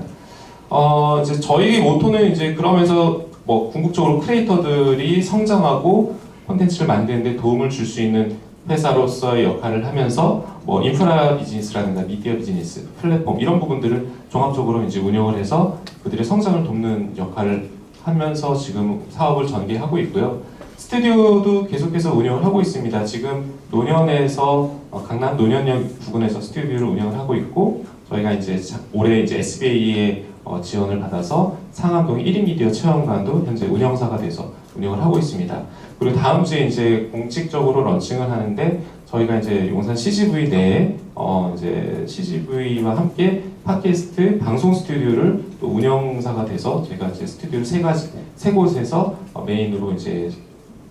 이제 저희 모토는 이제 그러면서 뭐 궁극적으로 크리에이터들이 성장하고 콘텐츠를 만드는 데 도움을 줄 수 있는 회사로서의 역할을 하면서 뭐 인프라 비즈니스라든가 미디어 비즈니스, 플랫폼 이런 부분들을 종합적으로 이제 운영을 해서 그들의 성장을 돕는 역할을 하면서 지금 사업을 전개하고 있고요. 스튜디오도 계속해서 운영을 하고 있습니다. 지금 노년에서 강남 노년역 부근에서 스튜디오를 운영을 하고 있고 저희가 이제 올해 이제 SBA의 지원을 받아서 상암동 1인 미디어 체험관도 현재 운영사가 돼서 운영을 하고 있습니다. 그리고 다음 주에 이제 공식적으로 런칭을 하는데 저희가 이제 용산 CGV 내에 이제 CGV와 함께 팟캐스트 방송 스튜디오를 또 운영사가 돼서 제가 이제 스튜디오를 세 곳에서 메인으로 이제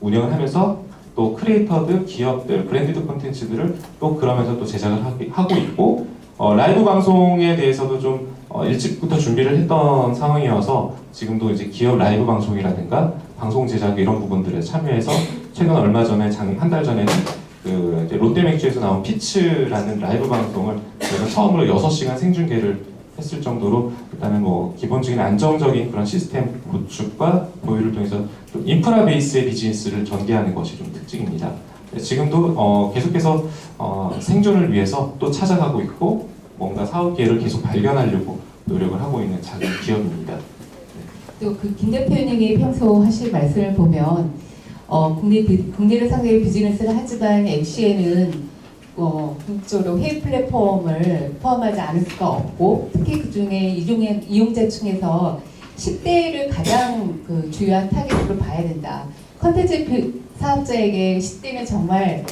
운영을 하면서 또 크리에이터들, 기업들, 브랜디드 콘텐츠들을 또 그러면서 또 제작을 하고 있고 라이브 방송에 대해서도 좀 일찍부터 준비를 했던 상황이어서 지금도 이제 기업 라이브 방송이라든가 방송 제작 이런 부분들에 참여해서 최근 얼마 전에 한 달 전에는 그 이제 롯데맥주에서 나온 피츠라는 라이브 방송을 저희가 처음으로 6시간 생중계를 했을 정도로 일단은 뭐 기본적인 안정적인 그런 시스템 구축과 보유를 통해서 또 인프라 베이스의 비즈니스를 전개하는 것이 좀 특징입니다. 지금도 계속해서 생존을 위해서 또 찾아가고 있고 뭔가 사업 기회를 계속 발견하려고 노력을 하고 있는 작은 기업입니다. 또 그 김 대표님이 평소 하실 말씀을 보면 국내를 상대로 비즈니스를 하지만 MCN은 궁극적으로 해외 플랫폼을 포함하지 않을 수가 없고 특히 그 중에 이용자층에서 10대를 가장 그 주요한 타겟으로 봐야 된다. 컨텐츠 사업자에게 10대는 정말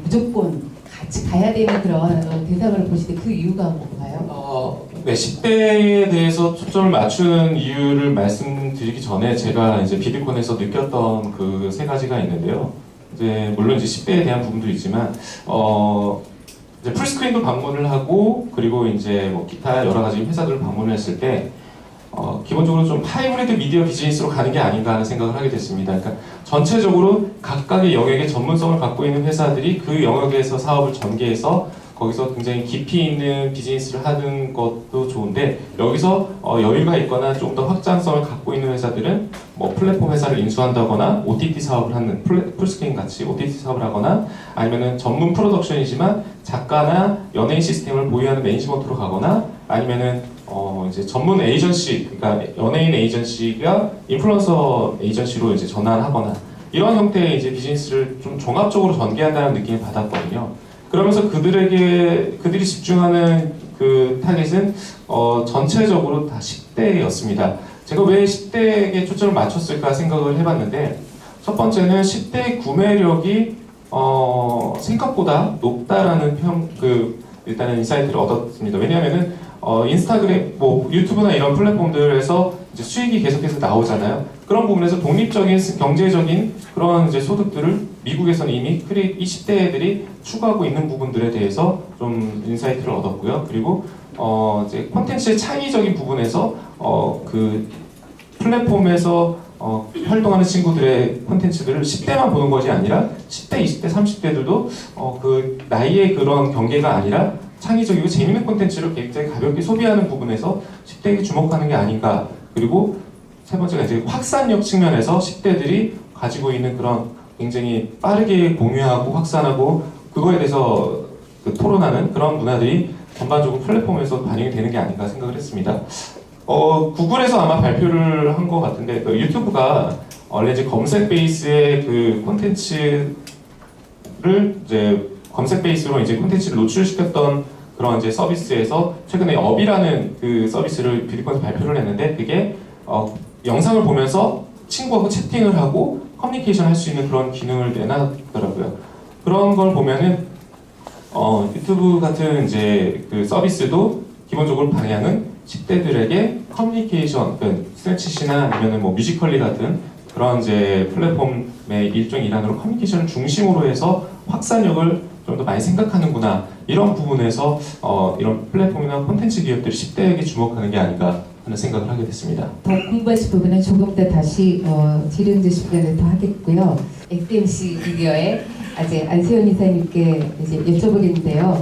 무조건 같이 가야 되는 그런 대상으로 보시는데 그 이유가 뭔가요? 네, 10대에 대해서 초점을 맞추는 이유를 말씀드리기 전에 제가 이제 비트콘에서 느꼈던 그 세 가지가 있는데요. 이제 물론 이제 10대에 대한 부분도 있지만 이제 풀스크린도 방문을 하고 그리고 이제 뭐 기타 여러 가지 회사들을 방문을 했을 때 기본적으로 좀 하이브리드 미디어 비즈니스로 가는 게 아닌가 하는 생각을 하게 됐습니다. 그러니까 전체적으로 각각의 영역의 전문성을 갖고 있는 회사들이 그 영역에서 사업을 전개해서 거기서 굉장히 깊이 있는 비즈니스를 하는 것도 좋은데 여기서 여유가 있거나 좀 더 확장성을 갖고 있는 회사들은 뭐 플랫폼 회사를 인수한다거나 OTT 사업을 하는 풀스크린 같이 OTT 사업을 하거나 아니면은 전문 프로덕션이지만 작가나 연예인 시스템을 보유하는 매니지먼트로 가거나 아니면은 이제 전문 에이전시 그러니까 연예인 에이전시가 인플루언서 에이전시로 이제 전환하거나 이런 형태의 이제 비즈니스를 좀 종합적으로 전개한다는 느낌을 받았거든요. 그러면서 그들이 집중하는 그 타겟은 전체적으로 다 10대였습니다. 제가 왜 10대에게 초점을 맞췄을까 생각을 해봤는데 첫 번째는 10대의 구매력이 생각보다 높다라는 일단은 인사이트를 얻었습니다. 왜냐하면은 인스타그램, 뭐 유튜브나 이런 플랫폼들에서 이제 수익이 계속해서 나오잖아요. 그런 부분에서 독립적인 경제적인 그런 이제 소득들을 미국에서는 이미 20대 애들이 추구하고 있는 부분들에 대해서 좀 인사이트를 얻었고요. 그리고 이제 콘텐츠의 창의적인 부분에서 그 플랫폼에서 활동하는 친구들의 콘텐츠들을 10대만 보는 것이 아니라 10대, 20대, 30대들도 그 나이의 그런 경계가 아니라 창의적이고 재밌는 콘텐츠를 굉장히 가볍게 소비하는 부분에서 10대에게 주목하는 게 아닌가. 그리고 세 번째가 이제 확산력 측면에서 10대들이 가지고 있는 그런 굉장히 빠르게 공유하고 확산하고 그거에 대해서 토론하는 그런 문화들이 전반적으로 플랫폼에서 반영이 되는 게 아닌가 생각을 했습니다. 구글에서 아마 발표를 한 것 같은데 유튜브가 원래 이제 검색 베이스의 그 콘텐츠를 이제 검색 베이스로 이제 콘텐츠를 노출시켰던 그런 이제 서비스에서 최근에 업이라는 그 서비스를 비디콘에서 발표를 했는데 그게 영상을 보면서 친구하고 채팅을 하고 커뮤니케이션 할 수 있는 그런 기능을 내놨더라고요. 그런 걸 보면은 유튜브 같은 이제 그 서비스도 기본적으로 방향은 10대들에게 커뮤니케이션, 그 스래치시나 아니면은 뭐 뮤지컬리 같은 그런 이제 플랫폼의 일종의 일환으로 커뮤니케이션을 중심으로 해서 확산력을 좀 더 많이 생각하는구나 이런 부분에서 이런 플랫폼이나 콘텐츠 기업들이 10대에게 주목하는 게 아닌가 하는 생각을 하게 됐습니다. 더 궁금하신 부분은 조금 더 다시 질의응답 시간을 더 하겠고요. XMC 미디어의 아직 안세현 이사님께 이제 여쭤보겠는데요.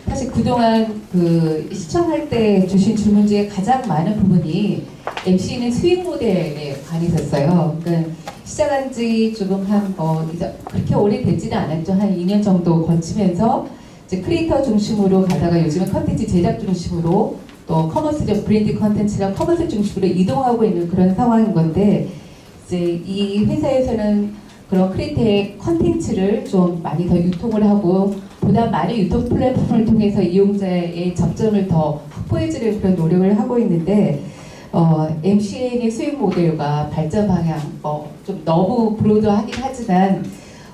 사실 그동안 그 시청할 때 주신 질문 중에 가장 많은 부분이 MC는 수익 모델에 관해서였어요. 그러니까 시작한 지 조금 이제 그렇게 오래되지는 않았죠. 한 2년 정도 거치면서 이제 크리에이터 중심으로 가다가 요즘은 컨텐츠 제작 중심으로 또 커머스적 브랜드 컨텐츠랑 커머스 중심으로 이동하고 있는 그런 상황인 건데 이제 이 회사에서는 그런 크리에이터의 컨텐츠를 좀 많이 더 유통을 하고 보다 많은 유통 플랫폼을 통해서 이용자의 접점을 더 확보해주는 그런 노력을 하고 있는데 MCN의 수익 모델과 발전 방향 좀 너무 브로드하긴 하지만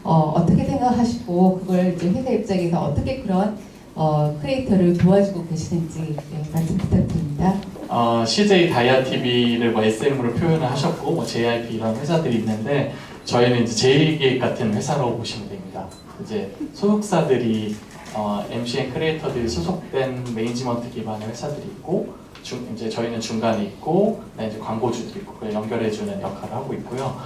어떻게 생각하시고 그걸 이제 회사 입장에서 어떻게 그런 크리에이터를 도와주고 계시는지 말씀 부탁드립니다. CJ 다이아 TV를 뭐 SM으로 표현을 하셨고 뭐 JIP 이런 회사들이 있는데 저희는 이제 제일기획 같은 회사로 보시면 됩니다. 이제 소속사들이 MCN 크리에이터들이 소속된 매니지먼트 기반의 회사들이 있고 이제 저희는 중간에 있고 이제 광고주들이 있고 그걸 연결해주는 역할을 하고 있고요.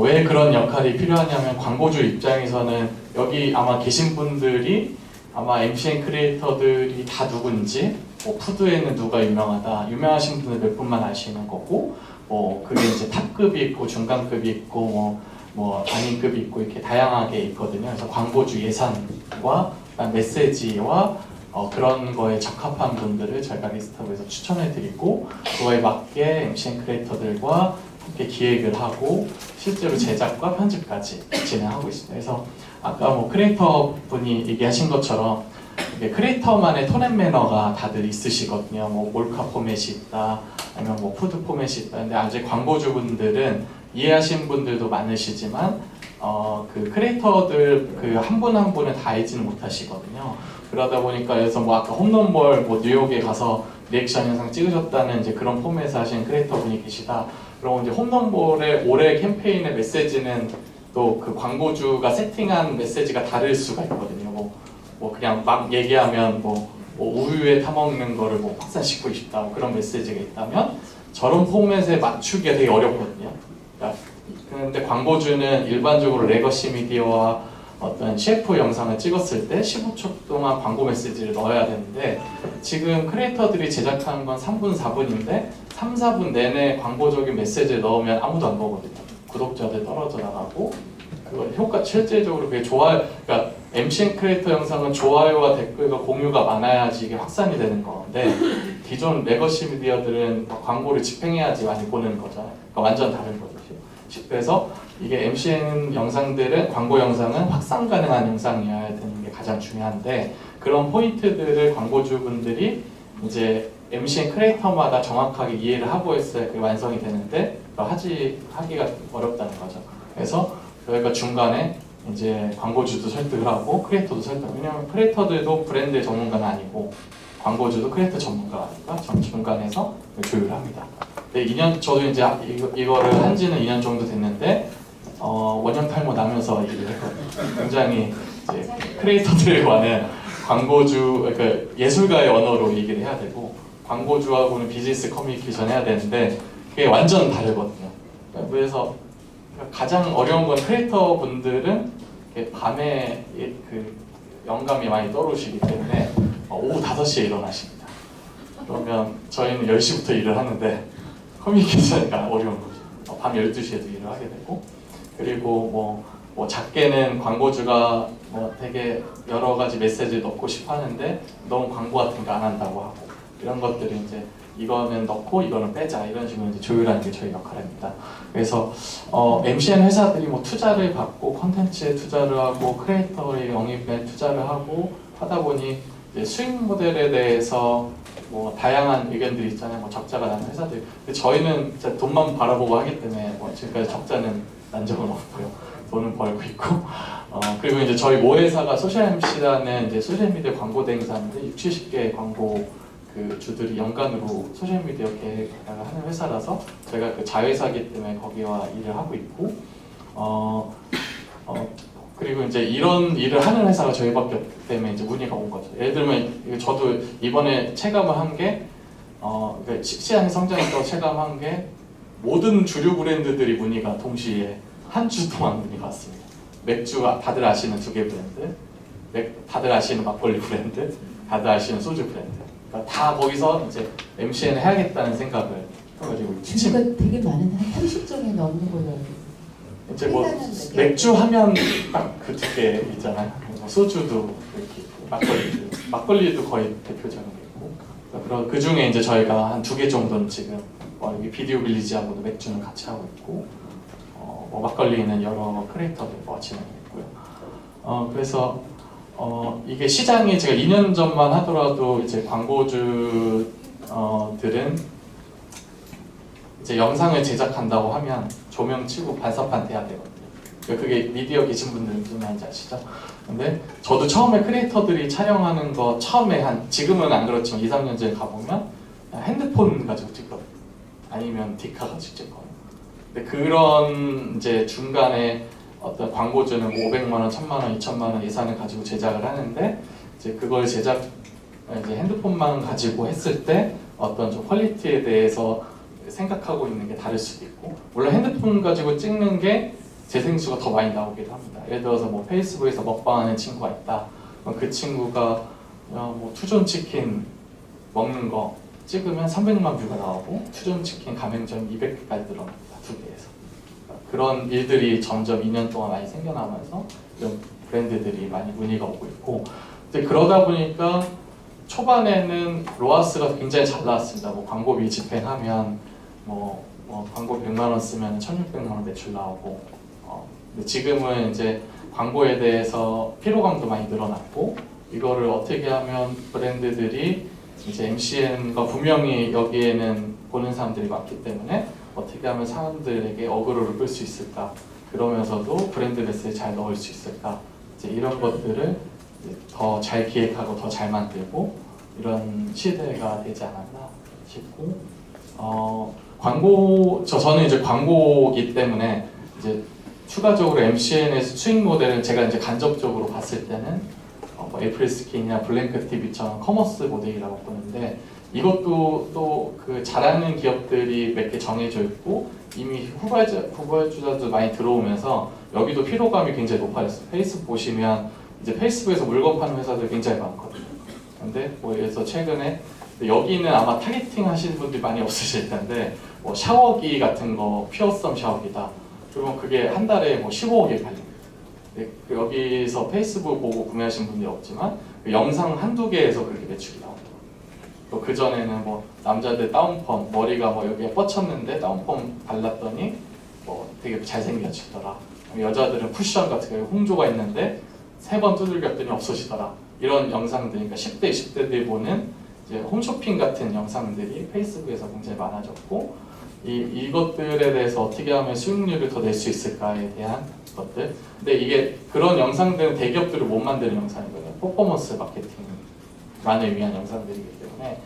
왜 그런 역할이 필요하냐면 광고주 입장에서는 여기 아마 계신 분들이 아마 MCN 크리에이터들이 다 누군지 뭐 푸드에는 누가 유명하다 유명하신 분들 몇 분만 아시는 거고 뭐 그게 이제 탑급이 있고 중간급이 있고 뭐 아닌급이 있고 이렇게 다양하게 있거든요. 그래서 광고주 예산과 메시지와 그런 거에 적합한 분들을 저희가 리스트업해서 추천해 드리고 그거에 맞게 MCN 크리에이터들과 함께 기획을 하고 실제로 제작과 편집까지 진행하고 있습니다. 그래서 아까 뭐 크리에이터 분이 얘기하신 것처럼 크리에이터만의 톤 앤 매너가 다들 있으시거든요. 뭐 몰카 포맷이 있다, 아니면 뭐 푸드 포맷이 있다. 근데 아직 광고주분들은 이해하신 분들도 많으시지만 그 크리에이터들 그 한 분 한 분을 다 알지는 못하시거든요. 그러다 보니까 그래서 뭐 아까 홈런볼 뭐 뉴욕에 가서 리액션 영상 찍으셨다는 이제 그런 포맷을 하시는 크리에이터 분이 계시다. 그럼 이제 홈런볼의 올해 캠페인의 메시지는 또 그 광고주가 세팅한 메시지가 다를 수가 있거든요. 뭐 그냥 막 얘기하면 뭐 우유에 타먹는 거를 뭐 확산시키고 싶다 뭐 그런 메시지가 있다면 저런 포맷에 맞추기가 되게 어렵거든요. 그러니까 근데 광고주는 일반적으로 레거시 미디어와 어떤 셰프 영상을 찍었을 때 15초 동안 광고 메시지를 넣어야 되는데 지금 크리에이터들이 제작하는 건 3분, 4분인데 3, 4분 내내 광고적인 메시지를 넣으면 아무도 안 보거든요. 구독자들 떨어져 나가고 그걸 효과 실제적으로 그게 그러니까 MCN 크리에이터 영상은 좋아요와 댓글과 공유가 많아야지 이게 확산이 되는 건데 기존 레거시 미디어들은 광고를 집행해야지 많이 보는 거죠. 그러니까 완전 다른 거죠. 그래서 이게 MCN 영상들은 광고 영상은 확산 가능한 영상이어야 되는 게 가장 중요한데 그런 포인트들을 광고주분들이 이제 MCN 크리에이터마다 정확하게 이해를 하고 있어야 그게 완성이 되는데 하기가 어렵다는 거죠. 그래서 저희가 중간에 이제 광고주도 설득을 하고 크리에이터도 설득. 왜냐면 크리에이터들도 브랜드 전문가는 아니고 광고주도 크리에이터 전문가가 아니까 중간에서 조율을 합니다. 근데 저도 이제 이거를 한지는 2년 정도 됐는데 원형 탈모 나면서 일을 했거든요. 굉장히 이제 크리에이터들에 관한 광고주 그 예술가의 언어로 얘기를 해야 되고 광고주하고는 비즈니스 커뮤니케이션 해야 되는데 그게 완전 다르거든요. 그래서 가장 어려운 건 크리에이터 분들은 밤에 그 영감이 많이 떠오르시기 때문에 오후 5시에 일어나십니다. 그러면 저희는 10시부터 일을 하는데 커뮤니케이션이 어려운 거죠. 밤 12시에도 일을 하게 되고 그리고 뭐 작게는 광고주가 뭐 되게 여러 가지 메시지를 넣고 싶어 하는데 너무 광고 같은 거 안 한다고 하고 이런 것들을 이제 이거는 넣고 이거는 빼자 이런 식으로 이제 조율하는 게 저희 역할입니다. 그래서 MCN 회사들이 뭐 투자를 받고 컨텐츠에 투자를 하고 크리에이터의 영입에 투자를 하고 하다 보니 이제 수익 모델에 대해서 뭐 다양한 의견들이 있잖아요. 뭐 적자가 나는 회사들. 근데 저희는 진짜 돈만 바라보고 하기 때문에 뭐 지금까지 적자는 난 적은 없고요. 돈은 벌고 있고. 그리고 이제 저희 모회사가 소셜 MC라는 이제 소셜 미디어 광고 대행사인데 60-70개의 광고 그 주들이 연간으로 소셜 미디어 계획을 하는 회사라서 저희가 그 자회사이기 때문에 거기와 일을 하고 있고. 그리고 이제 이런 일을 하는 회사가 저희밖에 없기 때문에 이제 문의가 온 거죠. 예를 들면 저도 이번에 체감을 한 게 시장의 성장에서 체감한 게 모든 주류 브랜드들이 문의가 동시에 한 주 동안 문의가 왔습니다. 맥주가 다들 아시는 2개 브랜드, 다들 아시는 막걸리 브랜드, 다들 아시는 소주 브랜드. 그러니까 다 거기서 이제 MCN을 해야겠다는 생각을 해가지고 주가 되게 많은 한 30종이 넘는 걸로 알고 있어요. 이제 뭐 맥주 하면 딱 그 2개 있잖아요. 소주도 이렇게 있고, 막걸리도 거의 대표적인 게 있고. 그런 그 중에 이제 저희가 한 2개 정도는 지금 여기 비디오 빌리지하고도 맥주는 같이 하고 있고, 뭐 막걸리는 여러 크리에이터들과 진행이 있고요. 그래서 이게 시장이 제가 2년 전만 하더라도 이제 광고주들은 이제 영상을 제작한다고 하면 조명 치고 반사판 돼야 되거든요. 그게 미디어 계신 분들은 무슨 말인지 아시죠? 근데 저도 처음에 크리에이터들이 촬영하는 거 처음에 지금은 안 그렇지만 2, 3년 전에 가보면 핸드폰 가지고 찍거든요. 아니면 디카 가지고 찍거든요. 근데 그런 이제 중간에 어떤 광고주는 500만 원, 1000만 원, 2000만 원 예산을 가지고 제작을 하는데 이제 그걸 이제 핸드폰만 가지고 했을 때 어떤 좀 퀄리티에 대해서 생각하고 있는 게 다를 수도 있고, 물론 핸드폰 가지고 찍는 게 재생수가 더 많이 나오기도 합니다. 예를 들어서 뭐 페이스북에서 먹방하는 친구가 있다. 그럼 그 친구가 뭐 투존 치킨 먹는 거 찍으면 300만 뷰가 나오고 투존 치킨 가맹점 200개까지 늘어납니다. 2개에서. 그런 일들이 점점 2년 동안 많이 생겨나면서 이런 브랜드들이 많이 문의가 오고 있고, 근데 그러다 보니까 초반에는 로아스가 굉장히 잘 나왔습니다. 뭐 광고비 집행하면 뭐 광고 100만 원 쓰면 1,600만 원 매출 나오고, 근데 지금은 이제 광고에 대해서 피로감도 많이 늘어났고, 이거를 어떻게 하면 브랜드들이 이제 MCN과 분명히 여기에는 보는 사람들이 많기 때문에 어떻게 하면 사람들에게 어그로를 끌 수 있을까, 그러면서도 브랜드 메시지 잘 넣을 수 있을까, 이제 이런 것들을 더 잘 기획하고 더 잘 만들고 이런 시대가 되지 않았나 싶고, 저는 이제 광고이기 때문에 이제 추가적으로 MCN의 수익 모델은 제가 이제 간접적으로 봤을 때는 뭐 에이프릴스킨이나 블랭크 TV처럼 커머스 모델이라고 보는데, 이것도 또 그 잘하는 기업들이 몇 개 정해져 있고 이미 후발주자도 많이 들어오면서 여기도 피로감이 굉장히 높아졌어요. 페이스북 보시면 이제 페이스북에서 물건 파는 회사들 굉장히 많거든요. 근데 뭐 그래서 최근에 여기는 아마 타겟팅 하시는 분들이 많이 없으실 텐데, 뭐 샤워기 같은 거 퓨어썸 샤워기다. 그러면 그게 한 달에 뭐 15억에 팔립니다. 여기서 페이스북 보고 구매하신 분들이 없지만 그 영상 한두 개에서 그렇게 매출이 나옵니다. 또 그전에는 뭐 남자들 다운펌, 머리가 뭐 여기에 뻗쳤는데 다운펌 발랐더니 뭐 되게 잘생겨지더라. 여자들은 쿠션 같은 거 홍조가 있는데 3번 두들겼더니 없어지더라. 이런 영상들, 그러니까 10대, 20대들이 보는 이제 홈쇼핑 같은 영상들이 페이스북에서 굉장히 많아졌고, 이것들에 대해서 어떻게 하면 수익률을 더 낼 수 있을까에 대한 것들. 근데 이게 그런 영상들은 대기업들을 못 만드는 영상이거든요. 퍼포먼스 마케팅만을 위한 영상들이기 때문에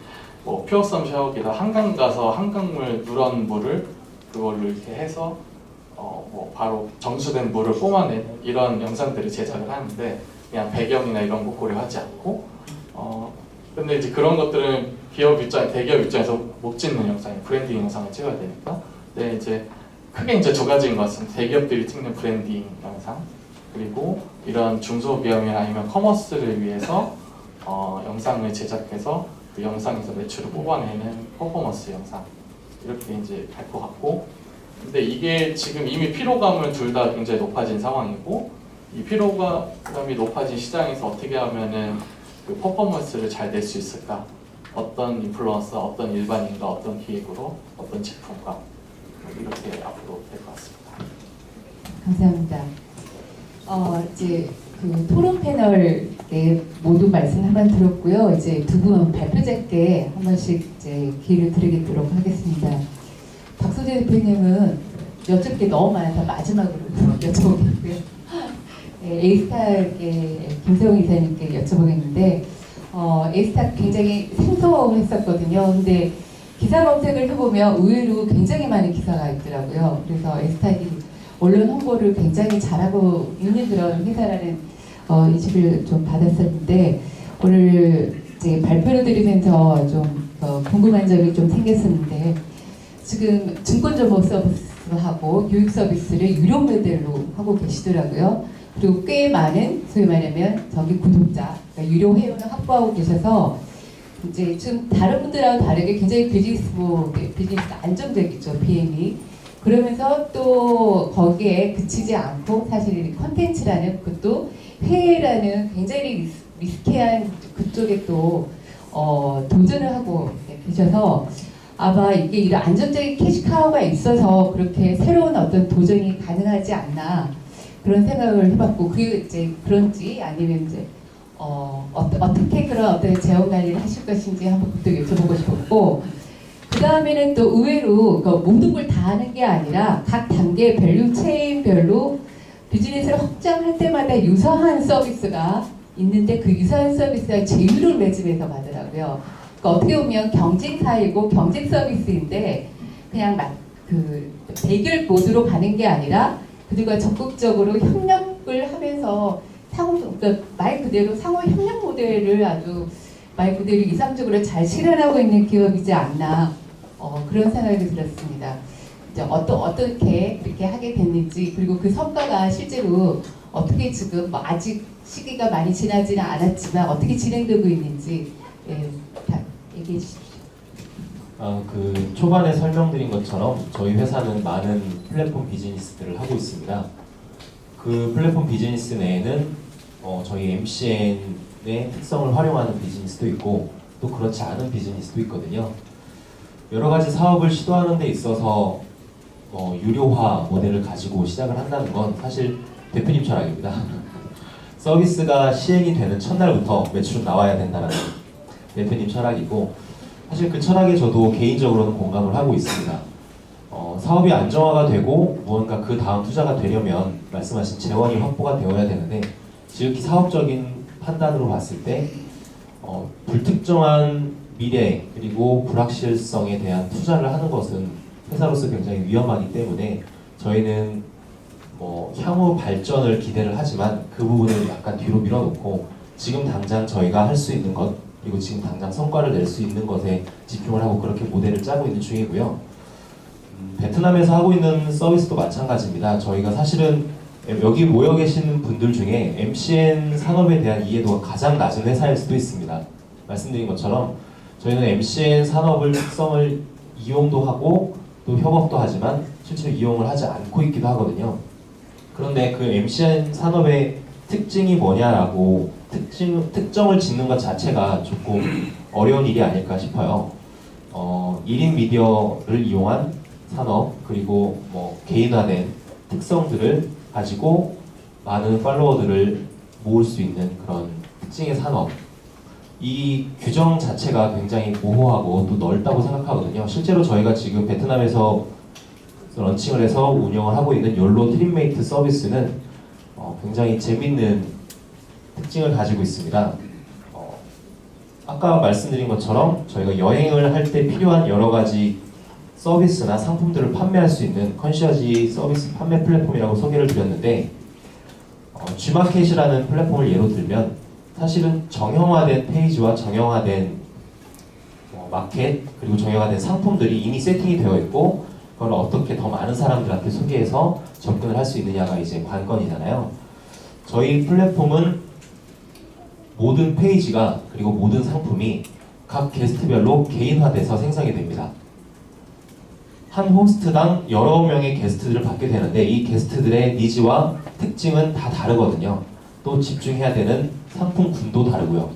뭐 퓨어썸 샤워기다 한강 가서 한강물 누런 물을 그걸로 이렇게 해서 뭐 바로 정수된 물을 뿜어내는 이런 영상들을 제작을 하는데, 그냥 배경이나 이런 거 고려하지 않고, 근데 이제 그런 것들은 대기업 입장에서 못 찍는 영상이 브랜딩 영상을 찍어야 되니까. 근데 이제 크게 이제 2가지인 것 같습니다. 대기업들이 찍는 브랜딩 영상, 그리고 이런 중소기업이나 아니면 커머스를 위해서 영상을 제작해서 그 영상에서 매출을 뽑아내는 퍼포먼스 영상, 이렇게 이제 갈 것 같고, 근데 이게 지금 이미 피로감은 둘 다 굉장히 높아진 상황이고, 이 피로감이 높아진 시장에서 어떻게 하면은 그 퍼포먼스를 잘 낼 수 있을까, 어떤 인플루언서, 어떤 일반인과 어떤 기획으로 어떤 제품과 이렇게 앞으로 될 것 같습니다. 감사합니다. 이제 그 토론 패널에 모두 말씀 한번 들었고요. 이제 두 분 발표자께 한 번씩 이제 기회를 드리도록 하겠습니다. 박소재 대표님은 여쭤볼 게 너무 많아서 마지막으로 여쭤보겠고요. A스타의 김세용 이사님께 여쭤보겠는데, A스타 굉장히 생소했었거든요. 근데 기사 검색을 해보면 의외로 굉장히 많은 기사가 있더라고요. 그래서 A스타이 언론 홍보를 굉장히 잘하고 있는 그런 회사라는 인식을 좀 받았었는데, 오늘 이제 발표를 드리면서 좀 궁금한 점이 좀 생겼었는데, 지금 증권정보 서비스하고 교육 서비스를 유료 모델로 하고 계시더라고요. 그리고 꽤 많은 소위 말하면 저기 구독자, 그러니까 유료 회원을 확보하고 계셔서 이제 좀 다른 분들하고 다르게 굉장히 비즈니스가 안정적이죠, BM이. 그러면서 또 거기에 그치지 않고 사실 이 컨텐츠라는 그것도 회의라는 굉장히 리스키한 그쪽에 또 도전을 하고 계셔서 아마 이게 이런 안정적인 캐시카우가 있어서 그렇게 새로운 어떤 도전이 가능하지 않나 그런 생각을 해봤고, 그게 이제 그런지 아니면 이제 어떻게 그런 어떤 재원 관리를 하실 것인지 한번 또 여쭤보고 싶었고, 그 다음에는 또 의외로 모든 걸 다 하는 게 아니라 각 단계 밸류 체인별로 비즈니스를 확장할 때마다 유사한 서비스가 있는데 그 유사한 서비스가 제휴를 맺으면서 가더라고요. 그러니까 어떻게 보면 경쟁사이고 경쟁 서비스인데 그냥 그 대결 모드로 가는 게 아니라 그들과 적극적으로 협력을 하면서 그러니까 말 그대로 상호 협력 모델을 아주 말 그대로 이상적으로 잘 실현하고 있는 기업이지 않나 그런 생각이 들었습니다. 이제 어떻게 그렇게 하게 됐는지, 그리고 그 성과가 실제로 어떻게 지금 뭐 아직 시기가 많이 지나지는 않았지만 어떻게 진행되고 있는지 다 얘기해 주십시오. 그 초반에 설명드린 것처럼 저희 회사는 많은 플랫폼 비즈니스들을 하고 있습니다. 그 플랫폼 비즈니스 내에는 저희 MCN의 특성을 활용하는 비즈니스도 있고 또 그렇지 않은 비즈니스도 있거든요. 여러 가지 사업을 시도하는 데 있어서 유료화 모델을 가지고 시작을 한다는 건 사실 대표님 철학입니다. 서비스가 시행이 되는 첫날부터 매출은 나와야 된다는 대표님 철학이고, 사실 그 철학에 저도 개인적으로는 공감을 하고 있습니다. 사업이 안정화가 되고 무언가 그 다음 투자가 되려면 말씀하신 재원이 확보가 되어야 되는데, 지극히 사업적인 판단으로 봤을 때 불특정한 미래 그리고 불확실성에 대한 투자를 하는 것은 회사로서 굉장히 위험하기 때문에 저희는 향후 발전을 기대를 하지만 그 부분을 약간 뒤로 밀어놓고 지금 당장 저희가 할 수 있는 것, 그리고 지금 당장 성과를 낼 수 있는 것에 집중을 하고 그렇게 모델을 짜고 있는 중이고요. 베트남에서 하고 있는 서비스도 마찬가지입니다. 저희가 사실은 여기 모여 계시는 분들 중에 MCN 산업에 대한 이해도가 가장 낮은 회사일 수도 있습니다. 말씀드린 것처럼 저희는 MCN 산업을 특성을 이용도 하고 또 협업도 하지만 실제로 이용을 하지 않고 있기도 하거든요. 그런데 그 MCN 산업의 특징이 뭐냐라고 특정을 짓는 것 자체가 조금 어려운 일이 아닐까 싶어요. 1인 미디어를 이용한 산업, 그리고 개인화된 특성들을 가지고 많은 팔로워들을 모을 수 있는 그런 특징의 산업. 이 규정 자체가 굉장히 모호하고 또 넓다고 생각하거든요. 실제로 저희가 지금 베트남에서 런칭을 해서 운영을 하고 있는 욜로 트립메이트 서비스는 굉장히 재밌는 특징을 가지고 있습니다. 아까 말씀드린 것처럼 저희가 여행을 할 때 필요한 여러 가지 서비스나 상품들을 판매할 수 있는 컨시어지 서비스 판매 플랫폼이라고 소개를 드렸는데, G마켓이라는 플랫폼을 예로 들면 사실은 정형화된 페이지와 정형화된 마켓, 그리고 정형화된 상품들이 이미 세팅이 되어 있고 그걸 어떻게 더 많은 사람들한테 소개해서 접근을 할 수 있느냐가 이제 관건이잖아요. 저희 플랫폼은 모든 페이지가 그리고 모든 상품이 각 게스트별로 개인화돼서 생성이 됩니다. 한 호스트당 여러 명의 게스트들을 받게 되는데 이 게스트들의 니즈와 특징은 다 다르거든요. 또 집중해야 되는 상품군도 다르고요.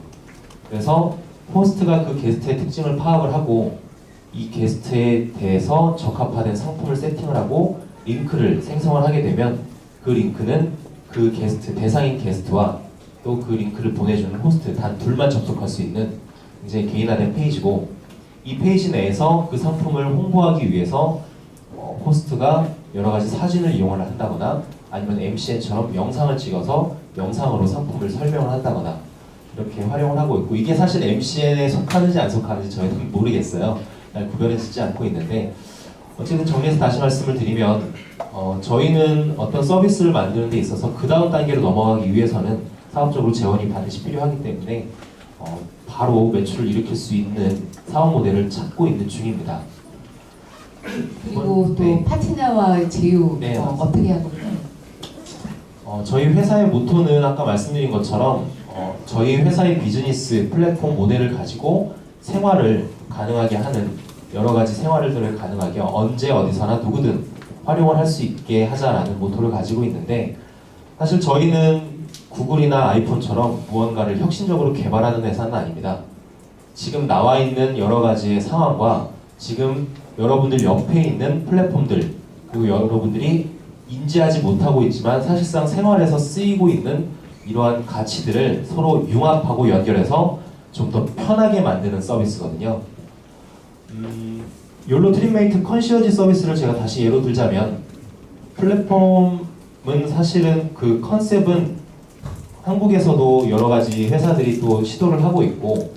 그래서 호스트가 그 게스트의 특징을 파악을 하고 이 게스트에 대해서 적합화된 상품을 세팅을 하고 링크를 생성을 하게 되면 그 링크는 그 게스트, 대상인 게스트와 또 그 링크를 보내주는 호스트 단 둘만 접속할 수 있는 굉장히 개인화된 페이지고, 이 페이지 내에서 그 상품을 홍보하기 위해서 호스트가 여러 가지 사진을 이용을 한다거나 아니면 MCN처럼 영상을 찍어서 영상으로 상품을 설명을 한다거나 이렇게 활용을 하고 있고, 이게 사실 MCN에 속하는지 안 속하는지 저희는 모르겠어요. 잘 구별해지지 않고 있는데, 어쨌든 정리해서 다시 말씀을 드리면 저희는 어떤 서비스를 만드는 데 있어서 그 다음 단계로 넘어가기 위해서는 사업적으로 재원이 반드시 필요하기 때문에 바로 매출을 일으킬 수 있는 사업 모델을 찾고 있는 중입니다. 그리고 또 네. 파트너와의 제휴 네, 어떻게 하고 있나요? 저희 회사의 모토는 아까 말씀드린 것처럼 저희 회사의 비즈니스 플랫폼 모델을 가지고 생활을 가능하게 하는, 여러 가지 생활들을 가능하게 언제 어디서나 누구든 활용을 할 수 있게 하자라는 모토를 가지고 있는데, 사실 저희는 구글이나 아이폰처럼 무언가를 혁신적으로 개발하는 회사는 아닙니다. 지금 나와 있는 여러 가지의 상황과 지금 여러분들 옆에 있는 플랫폼들, 그리고 여러분들이 인지하지 못하고 있지만 사실상 생활에서 쓰이고 있는 이러한 가치들을 서로 융합하고 연결해서 좀 더 편하게 만드는 서비스거든요. 욜로 트림메이트 컨시어지 서비스를 제가 다시 예로 들자면, 플랫폼은 사실은 그 컨셉은 한국에서도 여러 가지 회사들이 또 시도를 하고 있고,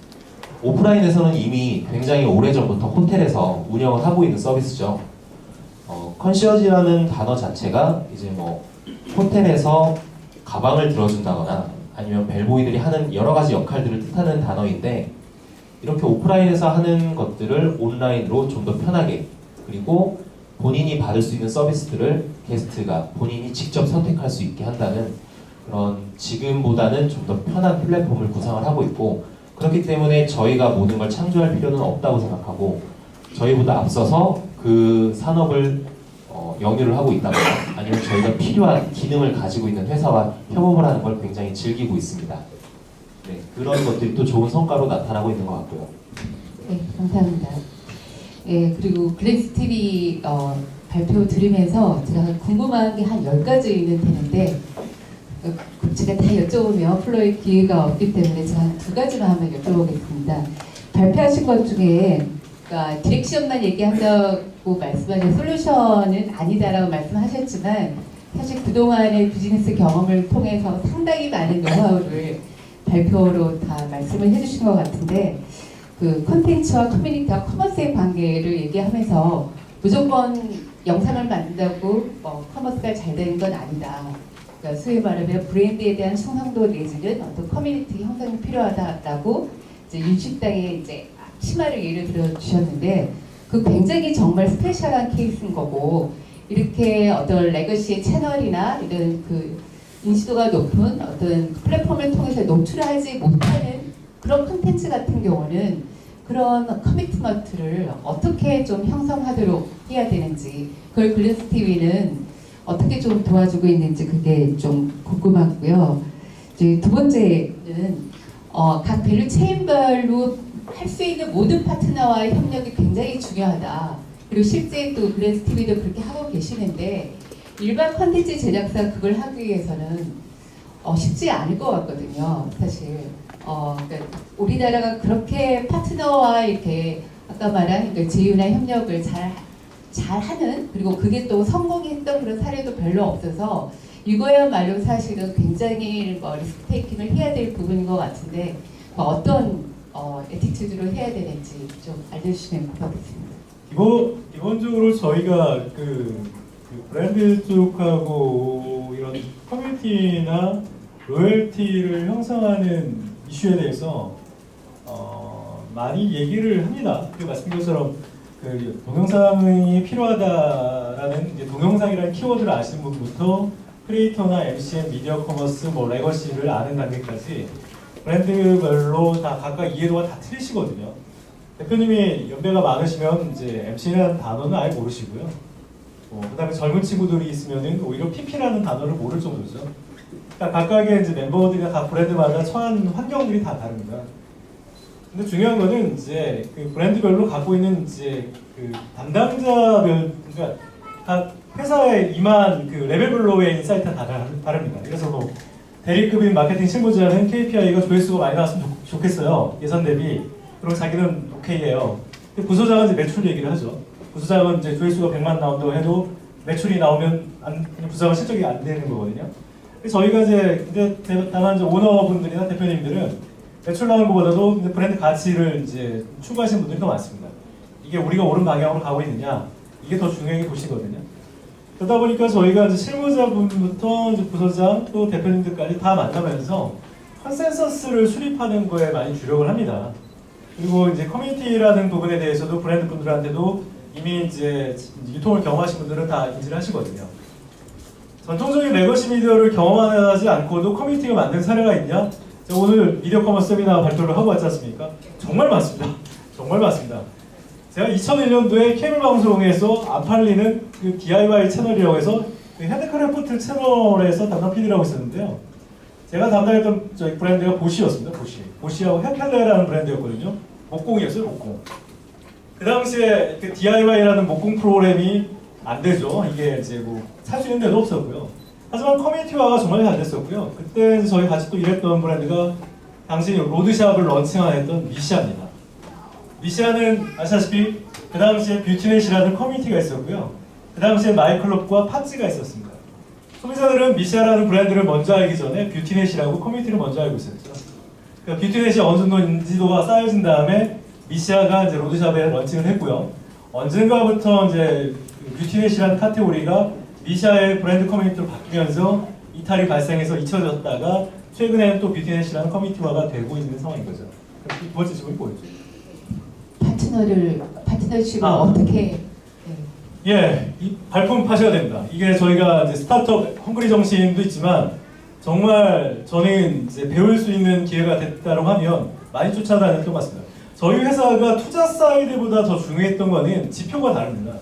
오프라인에서는 이미 굉장히 오래전부터 호텔에서 운영을 하고 있는 서비스죠. 컨시어지라는 단어 자체가 이제 뭐 호텔에서 가방을 들어준다거나 아니면 벨보이들이 하는 여러 가지 역할들을 뜻하는 단어인데, 이렇게 오프라인에서 하는 것들을 온라인으로 좀 더 편하게, 그리고 본인이 받을 수 있는 서비스들을 게스트가 본인이 직접 선택할 수 있게 한다는 그런, 지금보다는 좀 더 편한 플랫폼을 구상을 하고 있고, 그렇기 때문에 저희가 모든 걸 창조할 필요는 없다고 생각하고, 저희보다 앞서서 그 산업을 영유를 하고 있다거나 아니면 저희가 필요한 기능을 가지고 있는 회사와 협업을 하는 걸 굉장히 즐기고 있습니다. 네, 그런 것들이 또 좋은 성과로 나타나고 있는 것 같고요. 네, 감사합니다. 예, 그리고 글래스 TV 발표 들으면서 제가 궁금한 게 한 10가지는 되는데, 제가 다 여쭤보면 플로의 기회가 없기 때문에 제가 한 2가지만 한번 여쭤보겠습니다. 발표하신 것 중에 그러니까 디렉션만 얘기한다고 말씀하신 솔루션은 아니다라고 말씀하셨지만, 사실 그동안의 비즈니스 경험을 통해서 상당히 많은 노하우를 발표로 다 말씀을 해주신 것 같은데, 그 콘텐츠와 커뮤니티와 커머스의 관계를 얘기하면서 무조건 영상을 만든다고 커머스가 잘 되는 건 아니다. 그러니까 소위 말하면 브랜드에 대한 충성도 내지는 어떤 커뮤니티 형성이 필요하다라고 이제 윤식당에 이제 심화를 예를 들어 주셨는데, 그 굉장히 정말 스페셜한 케이스인 거고, 이렇게 어떤 레거시의 채널이나 이런 그 인지도가 높은 어떤 플랫폼을 통해서 노출하지 못하는 그런 콘텐츠 같은 경우는 그런 커미트먼트를 어떻게 좀 형성하도록 해야 되는지, 그걸 글래스 TV는 어떻게 좀 도와주고 있는지 그게 좀 궁금하고요. 이제 두 번째는 각 밸류 체인별로 할 수 있는 모든 파트너와의 협력이 굉장히 중요하다. 그리고 실제 또 글래스 TV도 그렇게 하고 계시는데, 일반 컨텐츠 제작사 그걸 하기 위해서는 쉽지 않을 것 같거든요. 사실 그러니까 우리나라가 그렇게 파트너와 이렇게 아까 말한 그러니까 제휴나 협력을 잘 하는, 그리고 그게 또 성공했던 그런 사례도 별로 없어서 이거야말로 사실은 굉장히 리스크 테이킹을 해야 될 부분인 것 같은데, 어떤 에티튜드로 해야 되는지 좀 알려주시면 고맙겠습니다. 기본적으로 저희가 그 브랜드 쪽하고 이런 커뮤니티나 로열티를 형성하는 이슈에 대해서 많이 얘기를 합니다. 그 말씀드린 것처럼 그 동영상이 필요하다라는 이제 동영상이라는 키워드를 아시는 분부터 크리에이터나 MCN, 미디어 커머스, 뭐 레거시를 아는 단계까지 브랜드별로 다 각각 이해도가 다 틀리시거든요. 대표님이 연배가 많으시면 이제 MC라는 단어는 아예 모르시고요. 그다음에 젊은 친구들이 있으면은 오히려 PP라는 단어를 모를 정도죠. 그러니까 각각의 이제 멤버들이나 각 브랜드마다 처한 환경들이 다 다릅니다. 근데 중요한 거는 이제 그 브랜드별로 갖고 있는 이제 그 담당자별, 그러니까 각 회사에 임한 그 레벨별로의 인사이트가 다릅니다. 그래서 뭐 대리급인 마케팅 실무자는 KPI가 조회수가 많이 나왔으면 좋겠어요. 예산 대비. 그리고 자기는 오케이예요. 근데 부서장은 이제 매출 얘기를 하죠. 부서장은 이제 조회수가 100만 나온다고 해도 매출이 나오면 부서장은 실적이 안 되는 거거든요. 저희가 이제 다만 이제 오너분들이나 대표님들은 매출 나오는 것보다도 이제 브랜드 가치를 이제 추구하시는 분들이 더 많습니다. 이게 우리가 옳은 방향으로 가고 있느냐, 이게 더 중요하게 보시거든요. 그러다 보니까 저희가 이제 실무자분부터 이제 부서장 또 대표님들까지 다 만나면서 컨센서스를 수립하는 거에 많이 주력을 합니다. 그리고 이제 커뮤니티라는 부분에 대해서도 브랜드 분들한테도 이미 이제 유통을 경험하신 분들은 다 인지를 하시거든요. 전통적인 레거시 미디어를 경험하지 않고도 커뮤니티가 만든 사례가 있냐? 제가 오늘 미디어 커머스 세미나 발표를 하고 왔지 않습니까? 정말 많습니다. 정말 많습니다. 제가 2001년도에 케이블 방송에서 안 팔리는 그 DIY 채널이라고 해서 그 헤드크래프트 채널에서 담당 PD라고 있었는데요. 제가 담당했던 저희 브랜드가 보시였습니다. 보시하고 헤펠레라는 브랜드였거든요. 목공이었어요, 목공. 그 당시에 그 DIY라는 목공 프로그램이 안 되죠. 이게 이제 뭐 살 수 있는 데도 없었고요. 하지만 커뮤니티화가 정말 잘 됐었고요. 그때 저희 같이 또 일했던 브랜드가 당시 로드샵을 런칭했던 미시아입니다. 미시아는 아시다시피 그 당시에 뷰티넷이라는 커뮤니티가 있었고요. 그 당시에 마이클럽과 팟즈가 있었습니다. 소비자들은 미시아라는 브랜드를 먼저 알기 전에 뷰티넷이라고 커뮤니티를 먼저 알고 있었죠. 그러니까 뷰티넷이 어느 정도 인지도가 쌓여진 다음에 미시아가 이제 로드샵에 런칭을 했고요. 언젠가부터 이제 뷰티넷이라는 카테고리가 미시아의 브랜드 커뮤니티로 바뀌면서 이탈이 발생해서 잊혀졌다가 최근에는 또 뷰티넷이라는 커뮤니티화가 되고 있는 상황인 거죠. 그럼 두 번째 질문이 뭐였죠? 파트너십을 어떻게? 예, 이 발품 파셔야 됩니다. 이게 저희가 이제 스타트업 헝그리 정신도 있지만 정말 저는 이제 배울 수 있는 기회가 됐다고 하면 많이 쫓아다녔던 것 같습니다. 저희 회사가 투자 사이드보다 더 중요했던 거는 지표가 다릅니다.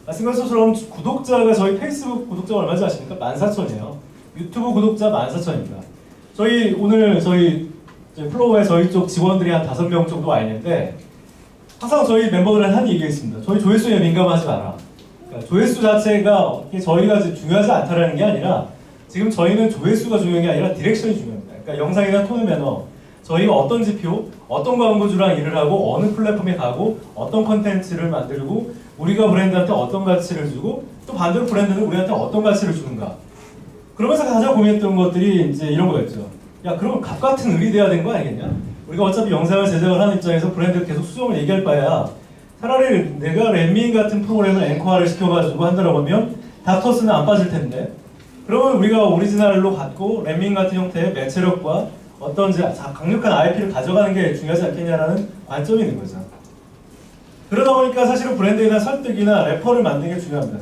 말씀하신 것처럼 구독자가 저희 페이스북 구독자가 얼마인지 아십니까? 14,000이에요. 유튜브 구독자 14,000입니다. 저희 오늘 저희 플로어에 저희 쪽 직원들이 한 5명 정도 와 있는데 항상 저희 멤버들은 한 얘기가 있습니다. 저희 조회수에 민감하지 마라. 그러니까 조회수 자체가 저희가 중요하지 않다라는 게 아니라 지금 저희는 조회수가 중요한 게 아니라 디렉션이 중요합니다. 그러니까 영상이나 톤 매너, 저희가 어떤 지표, 어떤 광고주랑 일을 하고 어느 플랫폼에 가고 어떤 컨텐츠를 만들고 우리가 브랜드한테 어떤 가치를 주고 또 반대로 브랜드는 우리한테 어떤 가치를 주는가. 그러면서 가장 고민했던 것들이 이제 이런 거였죠. 야, 그럼 갑 같은 을이 돼야 되는 거 아니겠냐? 우리가 어차피 영상을 제작을 하는 입장에서 브랜드를 계속 수정을 얘기할 바에야 차라리 내가 렛민 같은 프로그램을 앵커화를 시켜가지고 한다라고 하면 닥터스는 안 빠질 텐데 그러면 우리가 오리지널로 갖고 렛민 같은 형태의 매체력과 어떤 강력한 IP를 가져가는 게 중요하지 않겠냐라는 관점이 있는 거죠. 그러다 보니까 사실은 브랜드에 대한 설득이나 래퍼를 만드는 게 중요합니다.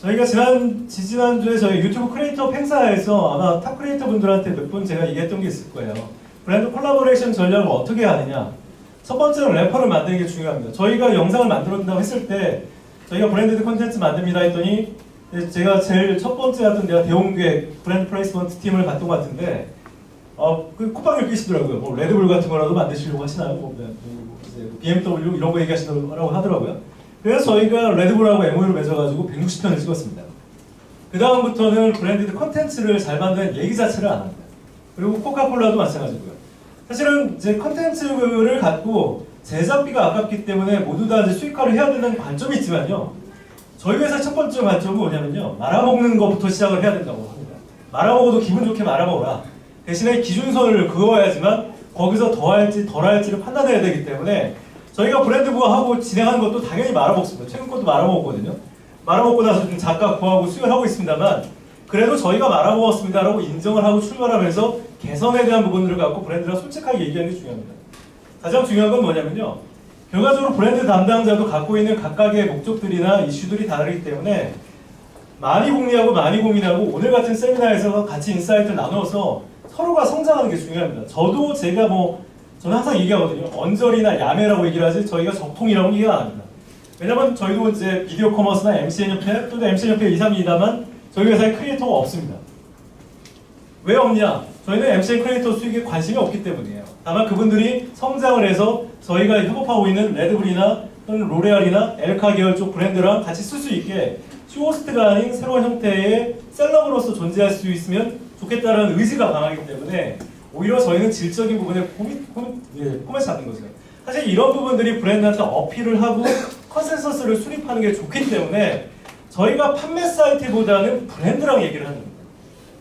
저희가 지난주에 저희 유튜브 크리에이터 행사에서 아마 탑 크리에이터 분들한테 몇 번 제가 얘기했던 게 있을 거예요. 브랜드 콜라보레이션 전략을 어떻게 하느냐. 첫 번째는 래퍼를 만드는 게 중요합니다. 저희가 영상을 만들어준다고 했을 때 저희가 브랜드 콘텐츠 만듭니다 했더니 제가 제일 첫 번째 했던 데가 대홍기획 브랜드 플레이스먼트 팀을 갔던 것 같은데 그 콧방울 끼시더라고요. 뭐 레드불 같은 거라도 만드시려고 하시나요? 뭐 BMW 이런 거 얘기하시더라고 하더라고요. 그래서 저희가 레드불하고 MOU를 맺어가지고 160편을 찍었습니다. 그 다음부터는 브랜드 컨텐츠를 잘 만드는 얘기 자체를 안 합니다. 그리고 코카콜라도 마찬가지고요. 사실은 이제 컨텐츠를 갖고 제작비가 아깝기 때문에 모두 다 이제 수익화를 해야 된다는 관점이 있지만요. 저희 회사 첫 번째 관점은 뭐냐면요. 말아먹는 것부터 시작을 해야 된다고 합니다. 말아먹어도 기분 좋게 말아먹어라. 대신에 기준선을 그어야지만 거기서 더 할지 덜 할지를 판단해야 되기 때문에 저희가 브랜드 부하하고 진행하는 것도 당연히 말아먹습니다. 최근 것도 말아먹었거든요. 말아먹고 나서 좀 작가 구하고 수익을 하고 있습니다만 그래도 저희가 말아먹었습니다라고 인정을 하고 출발하면서 개선에 대한 부분들을 갖고 브랜드랑 솔직하게 얘기하는 게 중요합니다. 가장 중요한 건 뭐냐면요. 결과적으로 브랜드 담당자도 갖고 있는 각각의 목적들이나 이슈들이 다르기 때문에 많이 공유하고 많이 고민하고 오늘 같은 세미나에서 같이 인사이트를 나눠서 서로가 성장하는 게 중요합니다. 저는 항상 얘기하거든요. 언저리나 야매라고 얘기를 하지 저희가 적통이라고 얘기가 안 합니다. 왜냐면 저희도 이제 비디오 커머스나 MCN협회 또는 MCN협회 2, 3이다만 저희 회사에 크리에이터가 없습니다. 왜 없냐? 저희는 MCN 크리에이터 수익에 관심이 없기 때문이에요. 다만 그분들이 성장을 해서 저희가 협업하고 있는 레드불이나 또는 로레알이나 엘카 계열 쪽 브랜드랑 같이 쓸 수 있게 쇼호스트가 아닌 새로운 형태의 셀럽으로서 존재할 수 있으면 좋겠다는 의지가 강하기 때문에 오히려 저희는 질적인 부분에 포맷을 잡는 거죠. 사실 이런 부분들이 브랜드한테 어필을 하고 컨센서스를 수립하는 게 좋기 때문에 저희가 판매 사이트보다는 브랜드랑 얘기를 하는 겁니다.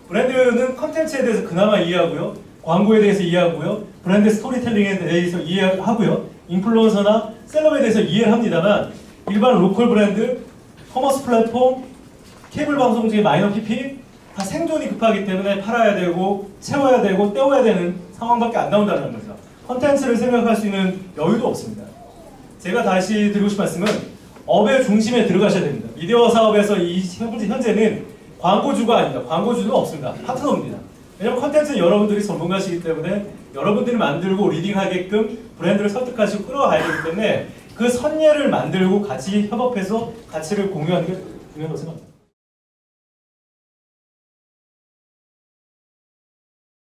브랜드는 컨텐츠에 대해서 그나마 이해하고요. 광고에 대해서 이해하고요. 브랜드 스토리텔링에 대해서 이해하고요. 인플루언서나 셀럽에 대해서 이해를 합니다만 일반 로컬 브랜드, 커머스 플랫폼, 케이블 방송 중에 마이너 PP 다 생존이 급하기 때문에 팔아야 되고 채워야 되고 때워야 되는 상황밖에 안 나온다는 거죠. 컨텐츠를 생각할 수 있는 여유도 없습니다. 제가 다시 드리고 싶은 말씀은 업의 중심에 들어가셔야 됩니다. 미디어 사업에서 현재는 광고주가 아닙니다. 광고주는 없습니다. 파트너입니다. 왜냐하면 컨텐츠는 여러분들이 전문가시기 때문에 여러분들이 만들고 리딩하게끔 브랜드를 설득하시고 끌어가야 되기 때문에 그 선례를 만들고 같이 협업해서 가치를 공유하는 게 중요하다고 생각합니다.